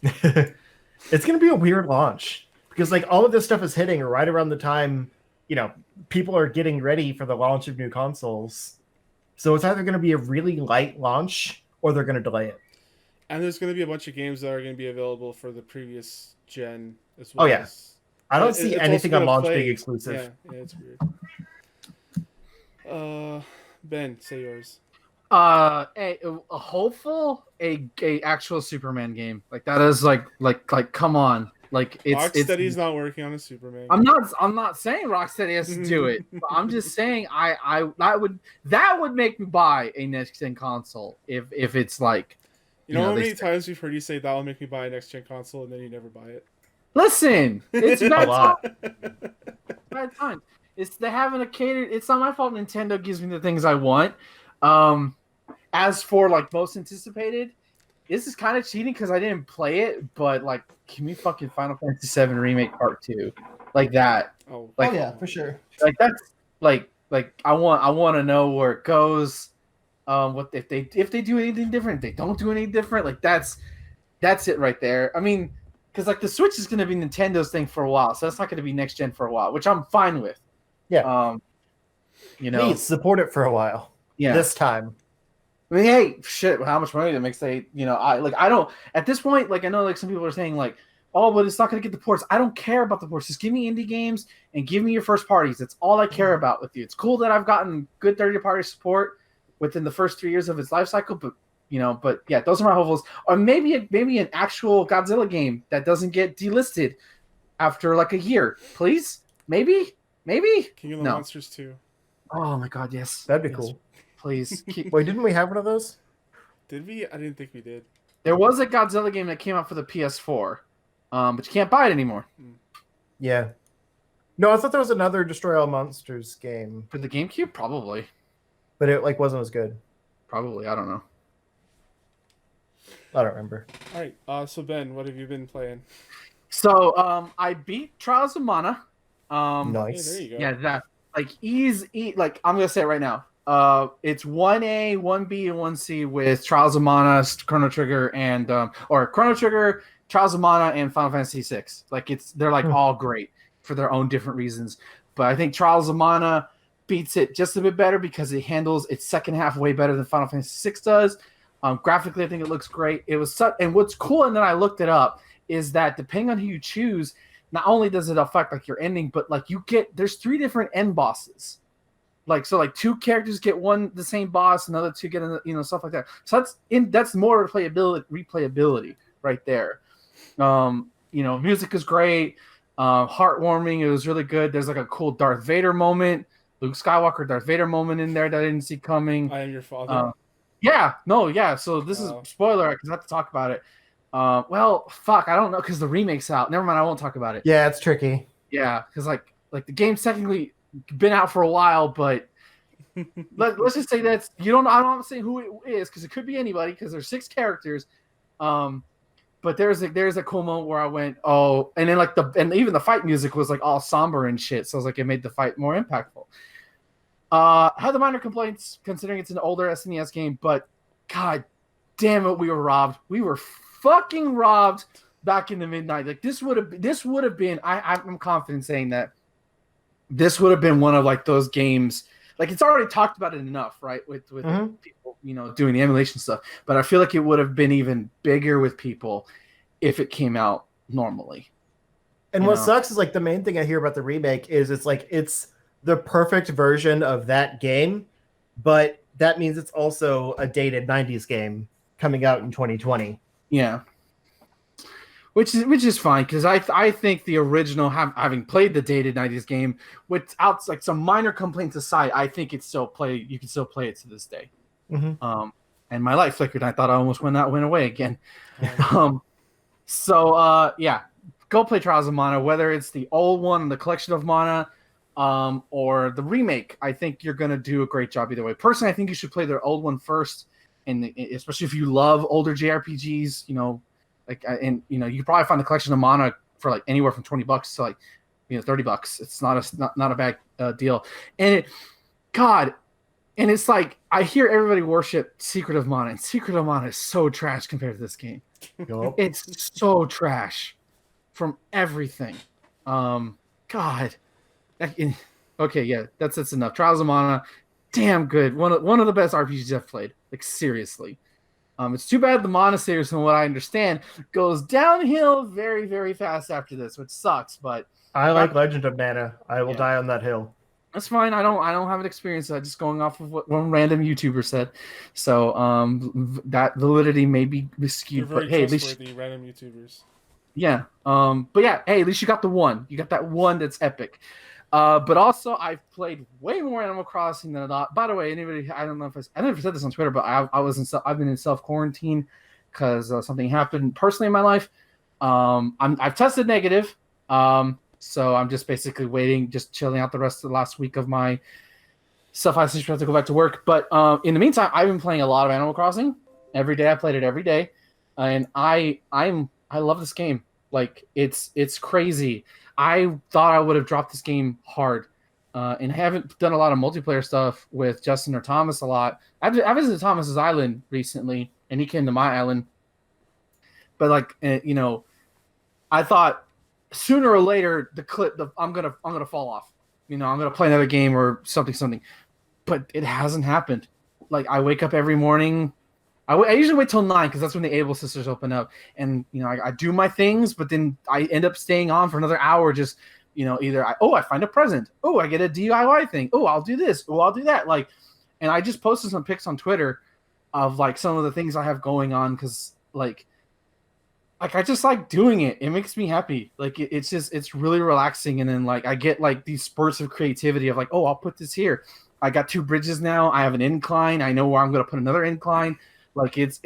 It's going to be a weird launch because like all of this stuff is hitting right around the time, people are getting ready for the launch of new consoles. So it's either going to be a really light launch or they're going to delay it. And there's going to be a bunch of games that are going to be available for the previous gen as well. Oh, yeah. I don't see anything on launch being exclusive. Yeah, it's weird. Ben, say yours. A hopeful a actual Superman game like that is like come on, like Rocksteady's not working on a Superman game. I'm not saying Rocksteady has to do it, but I'm just saying that would make me buy a next gen console if it's like you know how many times we've heard you say that'll make me buy a next gen console and then you never buy it. Listen, it's bad time. They haven't a catered. It's not my fault. Nintendo gives me the things I want. As for like most anticipated, this is kind of cheating because I didn't play it. But like, give me fucking Final Fantasy VII Remake Part 2, like that. Oh yeah, for sure. Like that's like I want to know where it goes. What if they do anything different? If they don't do anything different. Like that's it right there. I mean, because like the Switch is going to be Nintendo's thing for a while, so that's not going to be next gen for a while, which I'm fine with. Yeah. Please support it for a while. Yeah. This time. I mean, hey, shit, how much money that makes I don't at this point, like I know like some people are saying like, oh, but it's not gonna get the ports. I don't care about the ports. Just give me indie games and give me your first parties. That's all I care about with you. It's cool that I've gotten good third-party support within the first 3 years of its life cycle, but yeah, those are my hopefuls. Or maybe an actual Godzilla game that doesn't get delisted after like a year. Please? Maybe? King of the Monsters 2. Oh my god, yes. That'd be cool. Please. Wait, didn't we have one of those? Did we? I didn't think we did. There was a Godzilla game that came out for the PS4, but you can't buy it anymore. Yeah. No, I thought there was another Destroy All Monsters game. For the GameCube? Probably. But it like wasn't as good. Probably, I don't know. I don't remember. All right, so Ben, what have you been playing? So, I beat Trials of Mana. Nice. Hey, there you go. Yeah, that like like I'm gonna say it right now. It's 1A, 1B, and 1C with Trials of Mana, Chrono Trigger, and or Chrono Trigger, Trials of Mana, and Final Fantasy VI. Like they're like all great for their own different reasons. But I think Trials of Mana beats it just a bit better because it handles its second half way better than Final Fantasy VI does. Graphically, I think it looks great. And what's cool, and then I looked it up, is that depending on who you choose, not only does it affect like your ending, but like there's 3 different end bosses Like two characters get the same boss, another two get stuff like that. So that's more replayability right there. Music is great, heartwarming. It was really good. There's like a cool Darth Vader moment, Luke Skywalker Darth Vader moment in there that I didn't see coming. I am your father. So this is spoiler because I have to talk about it. Well, fuck, I don't know because the remake's out. Never mind, I won't talk about it. Yeah, it's tricky. Yeah, because like the game's technically been out for a while, but let's just say that I'm not saying who it is because it could be anybody because there's 6 characters. But there's a cool moment where I went, oh, and then and even the fight music was like all somber and shit. So I was like, it made the fight more impactful. Had the minor complaints considering it's an older SNES game, but god damn it, we were robbed. We were fucking robbed back in the midnight. Like this would have been. I'm confident saying that this would have been one of like those games. Like it's already talked about it enough, right? With people, doing the emulation stuff. But I feel like it would have been even bigger with people if it came out normally. And what sucks is like the main thing I hear about the remake is it's the perfect version of that game, but that means it's also a dated 90s game coming out in 2020. Yeah. Which is fine because I think the original, having played the dated 90s game without like some minor complaints aside, I think you can still play it to this day. Mm-hmm. And my light flickered. And I thought I almost went away again. Go play Trials of Mana, whether it's the old one, the collection of Mana, or the remake. I think you're gonna do a great job either way. Personally, I think you should play their old one first, and especially if you love older JRPGs, you can probably find the collection of Mana for like anywhere from $20 to like, $30. It's not a bad deal. And it's like I hear everybody worship Secret of Mana, and Secret of Mana is so trash compared to this game. It's so trash from everything. God. Okay, yeah, that's enough. Trials of Mana, damn good. One of the best RPGs I've played. Like seriously. It's too bad the monasteries, from what I understand, goes downhill very, very fast after this, which sucks. But I like Legend of Mana. I will die on that hill. That's fine. I don't have an experience. Just going off of what one random YouTuber said. So that validity may be skewed. You're very but hey, at least random YouTubers. Yeah. But yeah. Hey, at least you got the one. You got that one that's epic. But also, I've played way more Animal Crossing than a lot. By the way, anybody, I don't know if I never said this on Twitter, but I've been in self-quarantine because something happened personally in my life. I've tested negative. So I'm just basically waiting, just chilling out the rest of the last week of my self-isolation. I have to go back to work. But in the meantime, I've been playing a lot of Animal Crossing every day. I played it every day, and I love this game. Like it's crazy. I thought I would have dropped this game hard, and I haven't done a lot of multiplayer stuff with Justin or Thomas a lot. I visited Thomas's island recently, and he came to my island. But I thought sooner or later I'm gonna fall off. I'm gonna play another game or something. But it hasn't happened. Like I wake up every morning. I usually wait till 9 because that's when the Able Sisters open up, and I do my things, but then I end up staying on for another hour. Just either I find a present, I get a DIY thing, I'll do this, I'll do that. Like, and I just posted some pics on Twitter of like some of the things I have going on because like I just like doing it. It makes me happy. Like it's really relaxing, and then like I get like these spurts of creativity of like I'll put this here. I got 2 bridges now. I have an incline. I know where I'm gonna put another incline. Like it's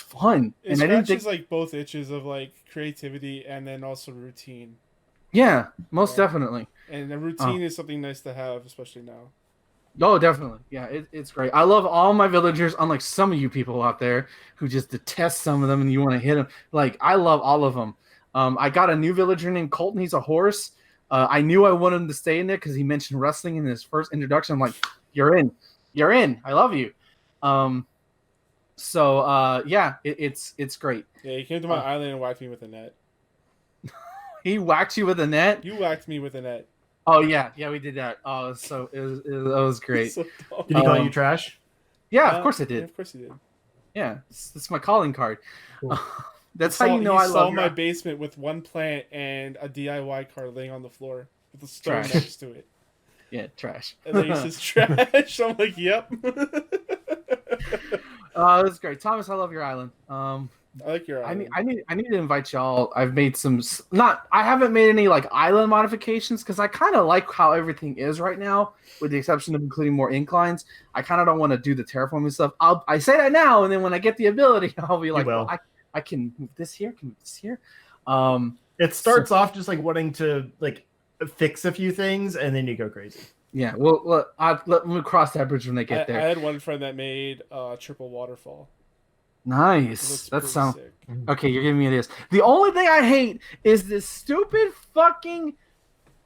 fun, it scratches like both itches of like creativity and then also routine. Yeah, most definitely. And the routine is something nice to have, especially now. Oh, definitely. Yeah, it's great. I love all my villagers, unlike some of you people out there who just detest some of them and you want to hit them. Like I love all of them. I got a new villager named Colton. He's a horse. I knew I wanted him to stay in there because he mentioned wrestling in his first introduction. I'm like, you're in. I love you. So it's great. Yeah, he came to my island and whacked me with a net. He whacked you with a net? You whacked me with a net. Oh yeah, we did that. Oh, so that was great. So did he call you trash? Yeah, of course I did. Yeah, of course he did. Yeah, it's my calling card. Cool. That's how you know I love. saw my basement with one plant and a DIY car laying on the floor with a stone next to it. Yeah, trash. And then he says trash. I'm like, yep. That's great, Thomas. I love your island. I like your island. I need to invite y'all. I've made some I haven't made any like island modifications because I kind of like how everything is right now, with the exception of including more inclines. I kind of don't want to do the terraforming stuff. I say that now, and then when I get the ability, I'll be like, well, I can move this here, can move this here. It starts off just like wanting to like fix a few things, and then you go crazy. Yeah, well, let me cross that bridge when I get there. I had one friend that made triple waterfall. Nice. That sounds sick. Okay. You're giving me this. The only thing I hate is this stupid fucking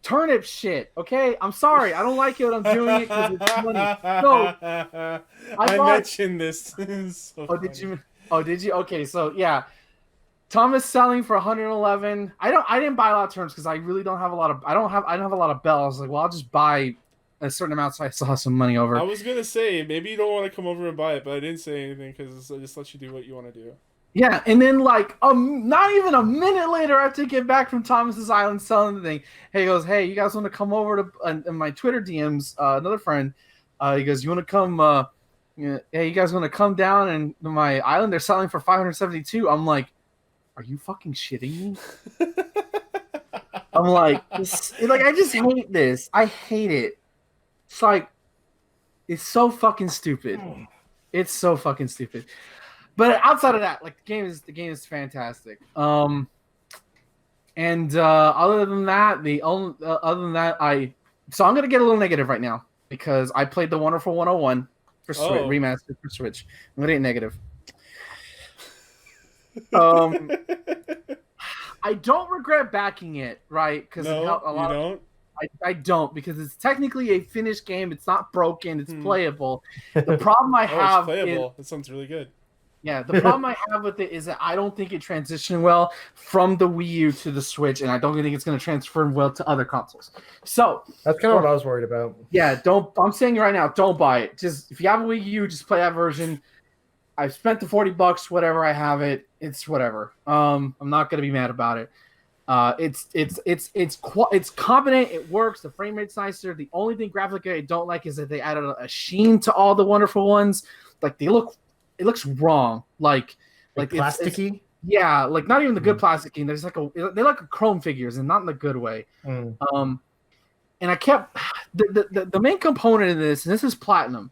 turnip shit. Okay, I'm sorry. I don't like it. I'm doing it because it's funny. No, I mentioned this. So funny. Did you? Oh, did you? Okay, so yeah, Thomas selling for 111. I didn't buy a lot of turnips because I really don't have a lot of. I don't have a lot of bells. Like, well, I'll just buy a certain amount, so I still have some money over. I was gonna say maybe you don't want to come over and buy it, but I didn't say anything because I just let you do what you want to do. Yeah, and then like not even a minute later, after I get back from Thomas's island selling the thing, he goes, "Hey, you guys want to come over to?" In my Twitter DMs, another friend, he goes, "You want to come? Hey, you guys want to come down and my island? They're selling for 572." I'm like, "Are you fucking shitting me?" I'm like, I just hate this. I hate it. It's like, it's so fucking stupid. It's so fucking stupid. But outside of that, like the game is fantastic. Other than that, I'm gonna get a little negative right now because I played the Wonderful 101 for Switch, remastered for Switch. I'm gonna get negative. I don't regret backing it, right? Because it helped a lot. You don't? I don't, because it's technically a finished game. It's not broken. It's playable. The problem I have it's playable. It sounds really good. Yeah, the problem I have with it is that I don't think it transitioned well from the Wii U to the Switch, and I don't think it's going to transfer well to other consoles. So that's kind of what I was worried about. Yeah, I'm saying right now, don't buy it. Just if you have a Wii U, just play that version. I've spent the $40, whatever. I have it. It's whatever. I'm not going to be mad about it. It's competent. It works. The frame rate's nicer. The only thing graphically I don't like is that they added a sheen to all the wonderful ones. Like it looks wrong. Like plasticky. Yeah, like not even the good plasticky. There's they're like a chrome figures, and not in the good way. And I kept the main component of this, and this is platinum,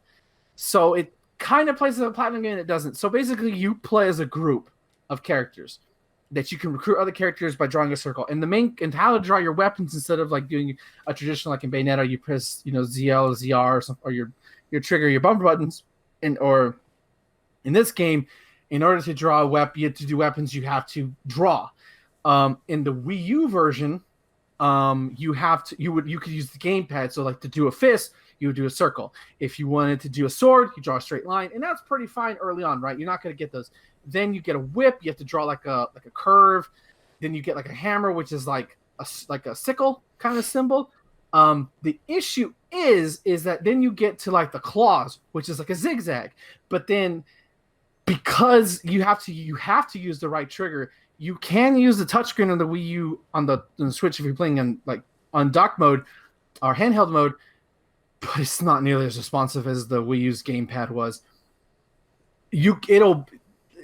so it kind of plays as a platinum game. It doesn't. So basically, you play as a group of characters that you can recruit other characters by drawing a circle. And how to draw your weapons instead of like doing a traditional like in Bayonetta, you press ZL, ZR, or your trigger, your bumper buttons, or in this game, in order to draw a weapon, to do weapons, you have to draw. In the Wii U version, you could use the gamepad. So like to do a fist, you would do a circle. If you wanted to do a sword, you draw a straight line, and that's pretty fine early on, right? You're not going to get those. Then you get a whip. You have to draw like a curve. Then you get like a hammer, which is like a sickle kind of symbol. The issue is that then you get to like the claws, which is like a zigzag. But then because you have to use the right trigger, you can use the touchscreen on the Wii U on the Switch if you're playing on dock mode or handheld mode, but it's not nearly as responsive as the Wii U's gamepad was.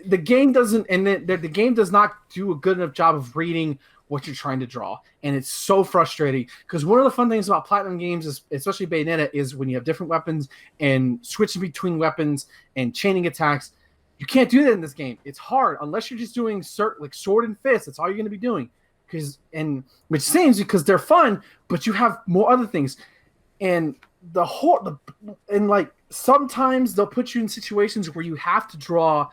The game doesn't, and the game does not do a good enough job of reading what you're trying to draw, and it's so frustrating because one of the fun things about Platinum games, is, especially Bayonetta, is when you have different weapons and switching between weapons and chaining attacks. You can't do that in this game. It's hard unless you're just doing like sword and fist. That's all you're going to be doing, which seems because they're fun, but you have more other things, and sometimes they'll put you in situations where you have to draw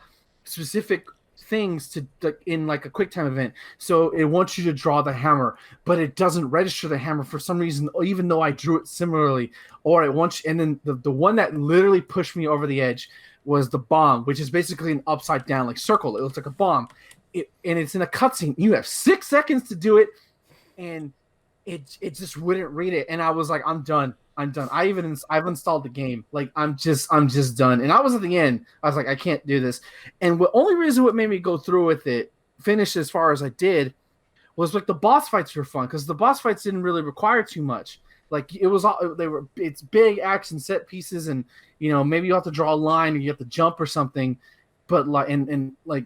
specific things to in like a quick time event. So it wants you to draw the hammer, but it doesn't register the hammer for some reason, even though I drew it similarly. Or it wants, and then the one that literally pushed me over the edge was the bomb, which is basically an upside down like circle. It looks like a bomb. And it's in a cutscene. You have 6 seconds to do it, and it just wouldn't read it. And I was like, I'm done. I've installed the game. Like I'm just done. And I was at the end. I was like, I can't do this. And the only reason what made me go through with it, finish as far as I did, was like the boss fights were fun because the boss fights didn't really require too much. Like it's big action set pieces, and maybe you have to draw a line or you have to jump or something, but like and like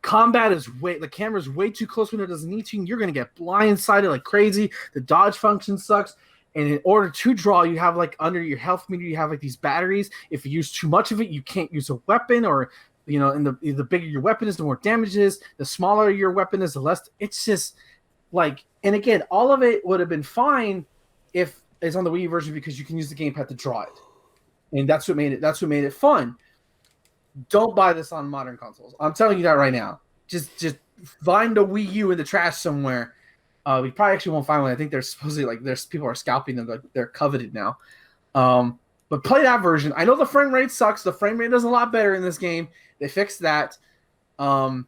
combat the camera's way too close when it doesn't need to, and you're gonna get blindsided like crazy. The dodge function sucks. And in order to draw, you have like under your health meter, you have like these batteries. If you use too much of it, you can't use a weapon, or and the bigger your weapon is, the more damage it is. The smaller your weapon is, the less. It's just like, and again, all of it would have been fine if it's on the Wii version because you can use the gamepad to draw it, and that's what made it fun. Don't buy this on modern consoles. I'm telling you that right now. Just find a Wii U in the trash somewhere. We probably actually won't find one. I think there's supposedly there's people are scalping them. Like they're coveted now. But play that version. I know the frame rate sucks. The frame rate is a lot better in this game. They fixed that. But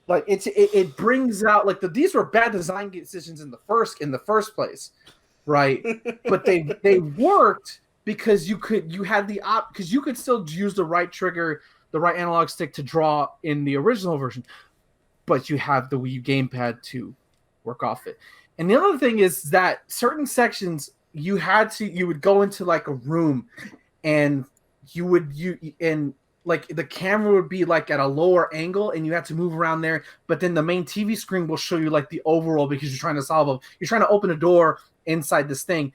like it brings out like these were bad design decisions in the first place, right? But they worked because you could still use the right trigger, the right analog stick to draw in the original version, but you have the Wii U gamepad to work off it. And the other thing is that certain sections you would go into like a room, and like the camera would be like at a lower angle, and you have to move around there. But then the main TV screen will show you like the overall because you're trying to open a door inside this thing.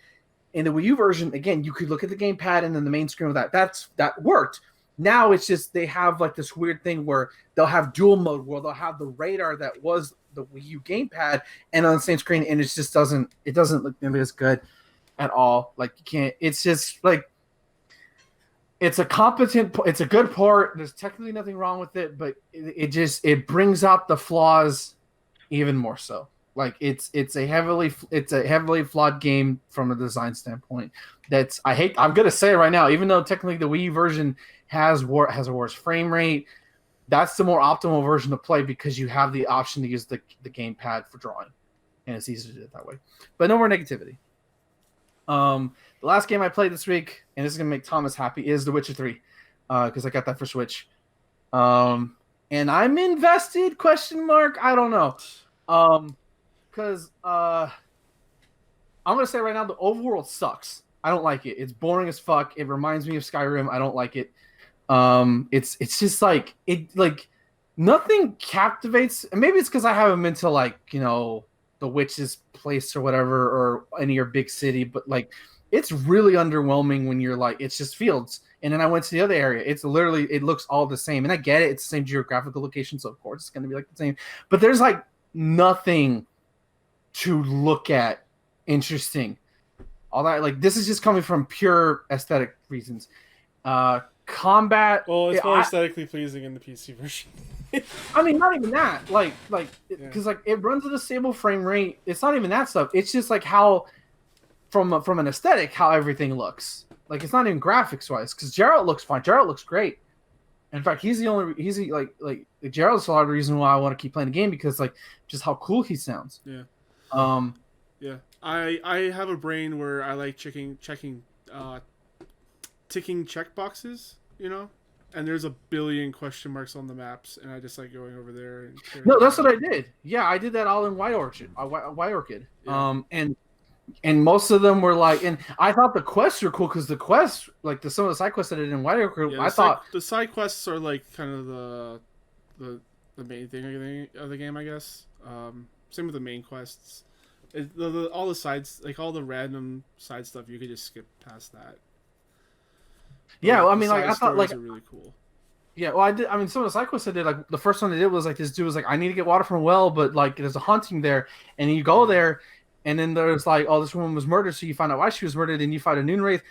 In the Wii U version, again, you could look at the gamepad and then the main screen with that worked. Now it's just they have like this weird thing where they'll have dual mode, where they'll have the radar that was the Wii U gamepad and on the same screen, and it just doesn't look nearly as good at all. Like you can't. It's just like it's a good port. There's technically nothing wrong with it, but it brings out the flaws even more so. Like it's a heavily flawed game from a design standpoint. I'm gonna say it right now, even though technically the Wii version has a worse frame rate, that's the more optimal version to play because you have the option to use the gamepad for drawing, and it's easy to do it that way. But no more negativity. The last game I played this week, and this is gonna make Thomas happy, is The Witcher 3, because I got that for Switch. And I'm invested? ? I don't know. Because I'm gonna say right now, the overworld sucks. I don't like it. It's boring as fuck. It reminds me of Skyrim. I don't like it. It's just like nothing captivates. And maybe it's because I haven't been to the witch's place or whatever, or any or big city. But like, it's really underwhelming when you're like, it's just fields. And then I went to the other area. It looks all the same. And I get it. It's the same geographical location, so of course it's gonna be like the same. But there's like nothing to look at interesting. All that, like, this is just coming from pure aesthetic reasons. Combat, well, it's more aesthetically pleasing in the PC version. I mean, not even that, because it runs at a stable frame rate. It's not even that stuff. It's just like how from an aesthetic, how everything looks. Like, it's not even graphics wise, because Geralt looks fine. Geralt looks great. In fact, Geralt's a lot of the reason why I want to keep playing the game, because like just how cool he sounds. Yeah. Yeah. I have a brain where I like ticking checkboxes, and there's a billion question marks on the maps, and I just like going over there. No, that's what I did. Yeah, I did that all in White Orchid. Yeah. And most of them were like, and I thought the quests were cool because the quests, like some of the side quests I did in White Orchid, I thought the side quests are like kind of the main thing of the game, I guess. Same with the main quests. All the sides, like all the random side stuff, you could just skip past that. Yeah, well, I mean, like I thought, like, are really cool. Yeah, well, I did. I mean, some of the side quests I did, like the first one I did was like this dude was like, I need to get water from a well, but like there's a haunting there, and you go there, and then there's like, oh, this woman was murdered, so you find out why she was murdered, and you fight a noon wraith.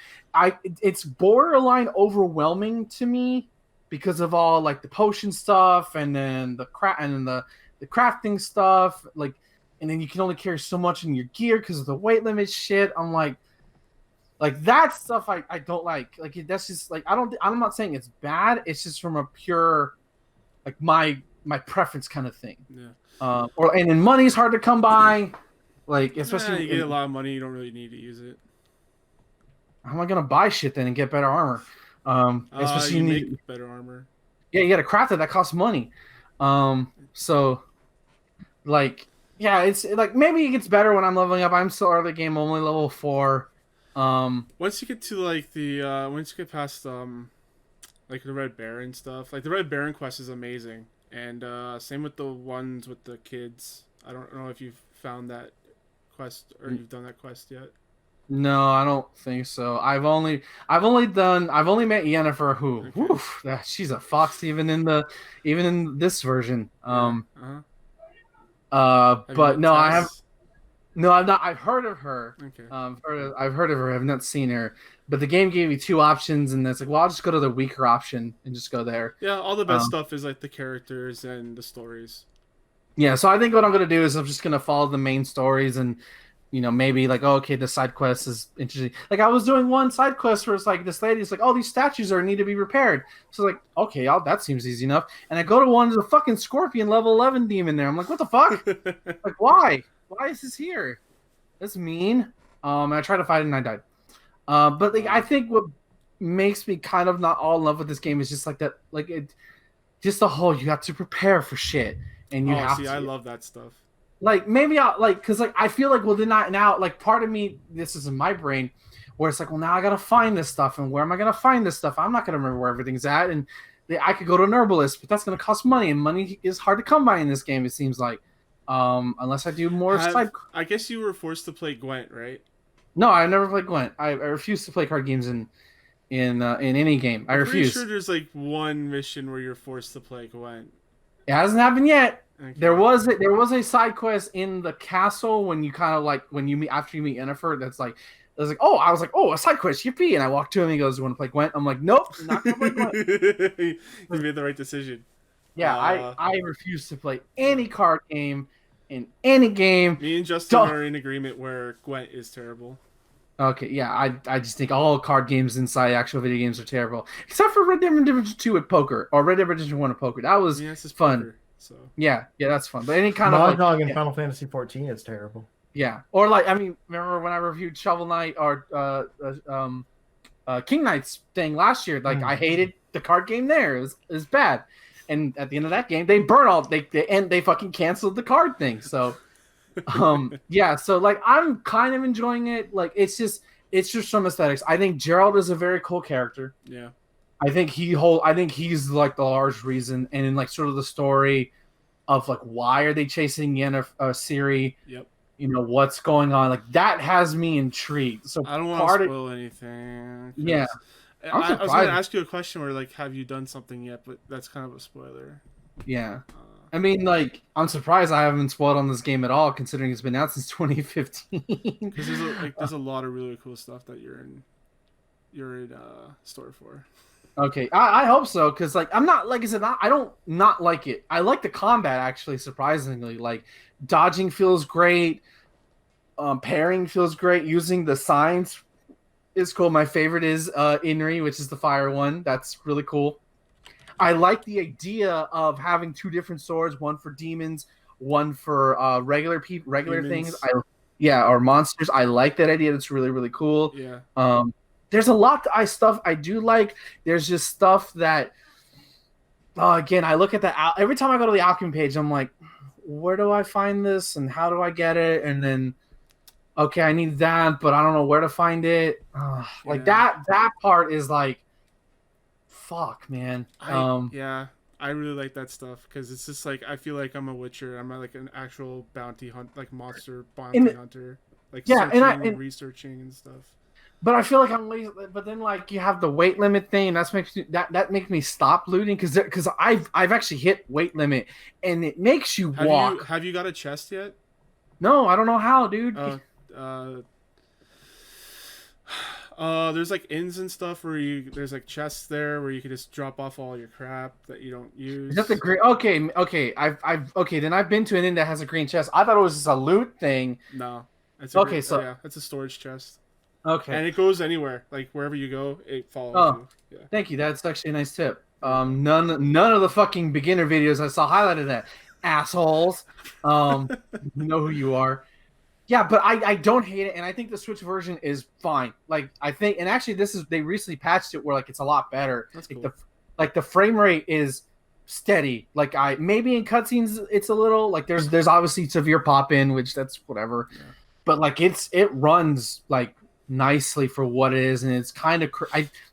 It's borderline overwhelming to me because of all like the potion stuff, and then the crafting stuff, like. And then you can only carry so much in your gear because of the weight limit shit. I'm like that stuff I don't like. Like that's just like I'm not saying it's bad. It's just from a pure like my preference kind of thing. Yeah. And then money's hard to come by. Like especially you get a lot of money, you don't really need to use it. How am I gonna buy shit then and get better armor? Especially you make better armor. Yeah, you gotta craft it. That costs money. So like. Yeah, it's like maybe it gets better when I'm leveling up. I'm still early game, only level 4. Once you get to like the once you get past like the Red Baron stuff, like the Red Baron quest is amazing, and same with the ones with the kids. I don't know if you've found that quest or you've done that quest yet. No, I don't think so. I've only met Yennefer, who, okay. She's a fox even in this version. But no, I have. No, I've not. I've heard of her. Okay. I've heard of her. I've not seen her. But the game gave me 2 options, and it's like, well, I'll just go to the weaker option and just go there. Yeah, all the best stuff is like the characters and the stories. Yeah, so I think what I'm gonna do is I'm just gonna follow the main stories and, maybe like, oh, okay, the side quest is interesting. Like I was doing one side quest where it's like this lady's like, oh, these statues need to be repaired. So like, okay, that seems easy enough. And I go to one of the fucking scorpion level 11 demon there. I'm like, what the fuck? Like, why? Why is this here? That's mean. And I tried to fight it and I died. But like, I think what makes me kind of not all in love with this game is just like that, like just the whole you have to prepare for shit and you have to. I love that stuff. Like maybe I'll because like I feel like then not now like part of me, this is in my brain where it's like, well, now I gotta find this stuff, and where am I gonna find this stuff? I'm not gonna remember where everything's at, and I could go to an herbalist, but that's gonna cost money, and money is hard to come by in this game. It seems like. Unless I do more side. I guess you were forced to play Gwent, right? No, I never played Gwent. I refuse to play card games in any game. I refuse. I'm pretty sure there's like one mission where you're forced to play Gwent. It hasn't happened yet. Okay. There was a side quest in the castle when you kind of like when you meet after you meet Yennefer. That's like I was like, oh, a side quest, yippee! And I walked to him. And he goes, "You want to play Gwent?" I'm like, nope, not gonna play Gwent. You made the right decision. Yeah, I refuse to play any card game in any game. Me and Justin are in agreement where Gwent is terrible. Okay, yeah, I just think all card games inside actual video games are terrible, except for Red Dead Redemption 2 with poker or Red Dead Redemption 1 with poker. That was fun. Poker, so. Yeah, that's fun. But any kind of like, in Final Fantasy 14 is terrible. Yeah, or like remember when I reviewed Shovel Knight or King Knight's thing last year? Like I hated the card game there. It was bad. And at the end of that game, they they fucking canceled the card thing. So, yeah. So like, I'm kind of enjoying it. Like, it's just some aesthetics. I think Gerald is a very cool character. Yeah. I think he's like the large reason, and in like sort of the story of like why are they chasing Ciri? Yep. What's going on? Like that has me intrigued. So I don't want to spoil anything. Yeah. I was going to ask you a question where, like, have you done something yet? But that's kind of a spoiler. Yeah. I mean, like, I'm surprised I haven't spoiled on this game at all, considering it's been out since 2015. Because there's a lot of really cool stuff that you're in store for. Okay, I hope so, because, like, I'm not, like I said, I don't not like it. I like the combat, actually, surprisingly. Like, dodging feels great. Parrying feels great. Using the signs is cool. My favorite is Inri, which is the fire one. That's really cool. I like the idea of having 2 different swords, one for demons, one for regular things. Or monsters. I like that idea. That's really, really cool. Yeah. There's a lot stuff I do like. There's just stuff that again, I look at every time I go to the alchemy page, I'm like, where do I find this and how do I get it? And then okay, I need that, but I don't know where to find it. Like that part is like, fuck, man. I really like that stuff because it's just like I feel like I'm a Witcher. I'm like an actual bounty hunt, like monster bounty hunter, like and researching and stuff. But I feel like I'm lazy. But then like you have the weight limit thing. That makes me stop looting because I've actually hit weight limit and it makes you walk. Have you got a chest yet? No, I don't know how, dude. There's like inns and stuff where there's like chests there where you can just drop off all your crap that you don't use. Is that the green? Okay. Then I've been to an inn that has a green chest. I thought it was just a loot thing. No. It's a storage chest. Okay. And it goes anywhere, like wherever you go, it follows you. Yeah. Thank you. That's actually a nice tip. None of the fucking beginner videos I saw highlighted that. Assholes. You know who you are. Yeah, but I don't hate it, and I think the Switch version is fine. Like I think, and actually, they recently patched it where like it's a lot better. That's cool. The frame rate is steady. Like maybe in cutscenes it's a little like there's obviously severe pop in, which that's whatever. Yeah. But like it runs like nicely for what it is, and it's kind of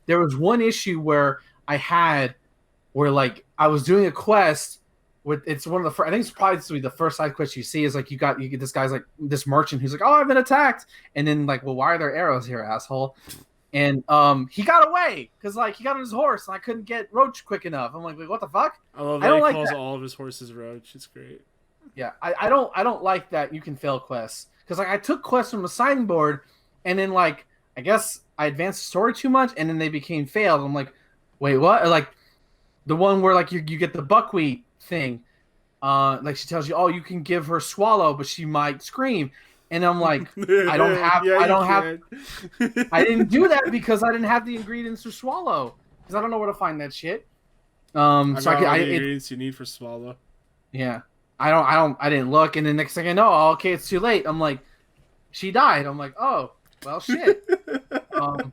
there was one issue where like I was doing a quest with it's one of the first, I think it's probably the first side quest you see is like you get this guy's like this merchant who's like, oh, I've been attacked, and then like, well, why are there arrows here, asshole? And he got away because like he got on his horse and I couldn't get Roach quick enough. I'm like what the fuck? I love that he calls all of his horses Roach. It's great. Yeah, I don't like that you can fail quests because like I took quests from the signing board, and then like I guess I advanced the story too much, and then they became failed. I'm like, wait, what? Or, like the one where like you get the buckwheat thing, like she tells you, oh, you can give her swallow, but she might scream. And I'm like, I don't have. I didn't do that because I didn't have the ingredients for swallow because I don't know where to find that shit. I got all the ingredients you need for swallow. Yeah, I didn't look, and the next thing I know, oh, okay, it's too late. I'm like, she died. I'm like, oh, well, shit. Well,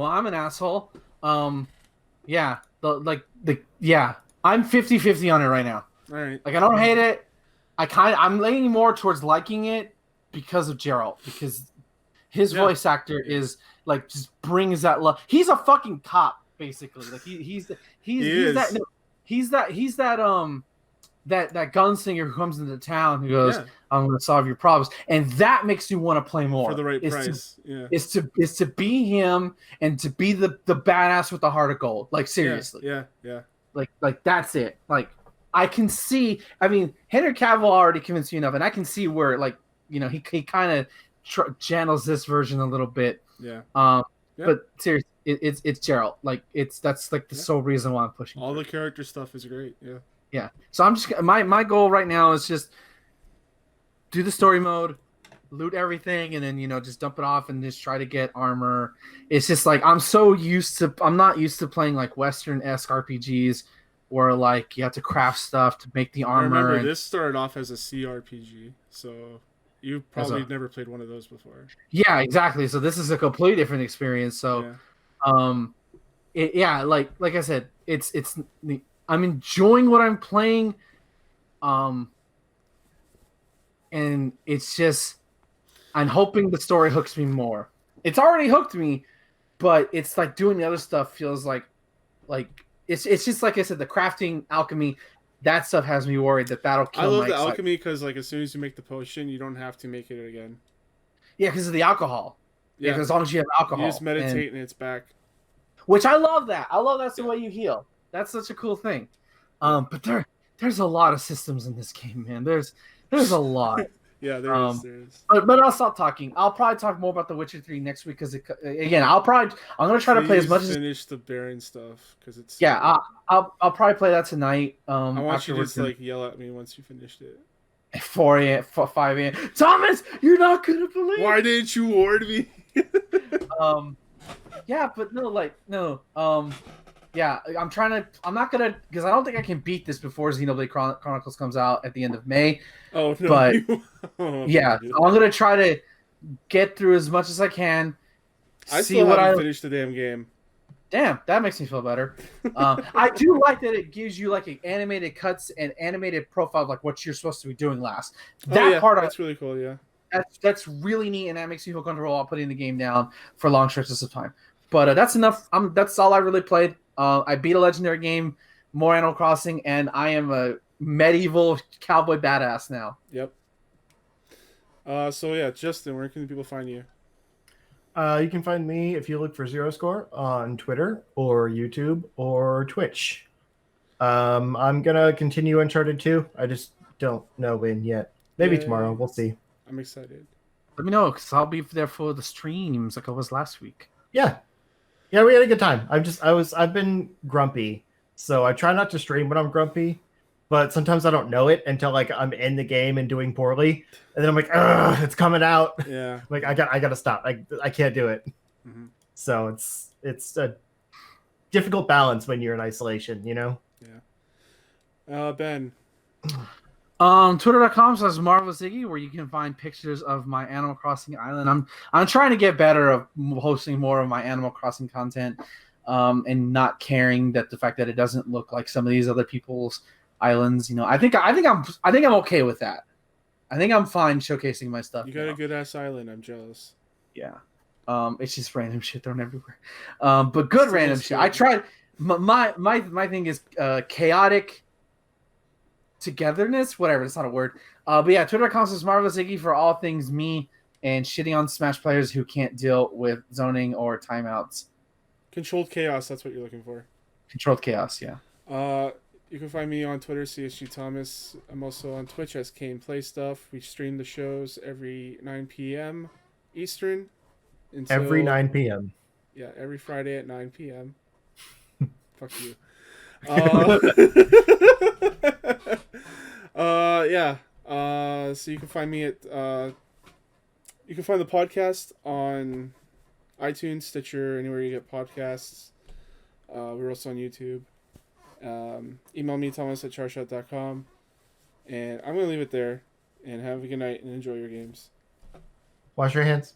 I'm an asshole. Yeah, I'm 50-50 on it right now. All right. Like I don't hate it. I'm leaning more towards liking it because of Geralt, because his voice actor is like just brings that love. He's a fucking cop, basically. Like he's that gunslinger who comes into town who goes, I'm going to solve your problems, and that makes you want to play more for the right price. Is to be him and to be the badass with the heart of gold. Like seriously. Yeah. Like that's it. Like I can see. I mean, Henry Cavill already convinced me enough, and I can see where, like, you know, he kind of channels this version a little bit. Yeah. But seriously, it's Geralt. Like that's like the sole reason why I'm pushing. All the character stuff is great. Yeah. Yeah. So I'm just my goal right now is just do the story mode, loot everything, and then just dump it off and just try to get armor. It's just like I'm not used to playing like Western-esque RPGs. Where like you have to craft stuff to make the armor. I remember this started off as a CRPG, so you probably never played one of those before. Yeah, exactly. So this is a completely different experience. So, like I said, it's I'm enjoying what I'm playing, and it's just I'm hoping the story hooks me more. It's already hooked me, but it's like doing the other stuff feels like. It's just like I said, the crafting, alchemy, that stuff has me worried that'll kill. I love the alchemy because like as soon as you make the potion, you don't have to make it again. Yeah, because of the alcohol. Yeah, as long as you have alcohol, you just meditate and it's back. Which I love that. I love that's the way you heal. That's such a cool thing. But there's a lot of systems in this game, man. There's a lot. Yeah, there is. But I'll stop talking. I'll probably talk more about The Witcher 3 next week because I'm gonna try to play as much as finish the Baron stuff because it's I'll probably play that tonight. I want you to just like yell at me once you finished it. 4 a.m., 5 a.m. Thomas, you're not gonna believe. Why didn't you warn me? Yeah, but no. Yeah, I'm not gonna because I don't think I can beat this before Xenoblade Chronicles comes out at the end of May. Oh no! But I'm gonna try to get through as much as I can. I still haven't finished the damn game. Damn, that makes me feel better. I do like that it gives you like an animated cuts and animated profile of like what you're supposed to be doing last. That's really cool. Yeah, that's really neat, and that makes me feel comfortable while putting the game down for long stretches of time. But that's enough. That's all I really played. I beat a legendary game, more Animal Crossing, and I am a medieval cowboy badass now. Yep. So yeah, Justin, where can people find you? You can find me if you look for Zero Score on Twitter or YouTube or Twitch. I'm gonna continue Uncharted 2. I just don't know when yet. Maybe tomorrow. We'll see. I'm excited. Let me know because I'll be there for the streams like I was last week. Yeah, we had a good time. I've been grumpy, so I try not to stream when I'm grumpy. But sometimes I don't know it until like I'm in the game and doing poorly, and then I'm like, ugh, it's coming out. Yeah, like I gotta stop. I can't do it. Mm-hmm. So it's a difficult balance when you're in isolation, you know. Yeah. Ben. Twitter.com/MarvelZiggy, where you can find pictures of my Animal Crossing island. I'm trying to get better of hosting more of my Animal Crossing content. and not caring that the fact that it doesn't look like some of these other people's islands. I think I'm okay with that. I think I'm fine showcasing my stuff. You got a good ass island. I'm jealous. Yeah. It's just random shit thrown everywhere. But good random shit. I tried. My thing is chaotic togetherness. Whatever. It's not a word. But yeah, Twitter.com/MarvelousIggy for all things me and shitting on Smash players who can't deal with zoning or timeouts. Controlled chaos. That's what you're looking for. Controlled chaos. Yeah. You can find me on Twitter, CSG Thomas. I'm also on Twitch as Kane Play Stuff. We stream the shows every 9 p.m. Eastern. Every 9 p.m. Yeah, every Friday at 9 p.m. Fuck you. Yeah. So you can find me at you can find the podcast on iTunes, Stitcher, anywhere you get podcasts. We're also on YouTube. Email me, thomas@charshot.com. And I'm going to leave it there. And have a good night and enjoy your games. Wash your hands.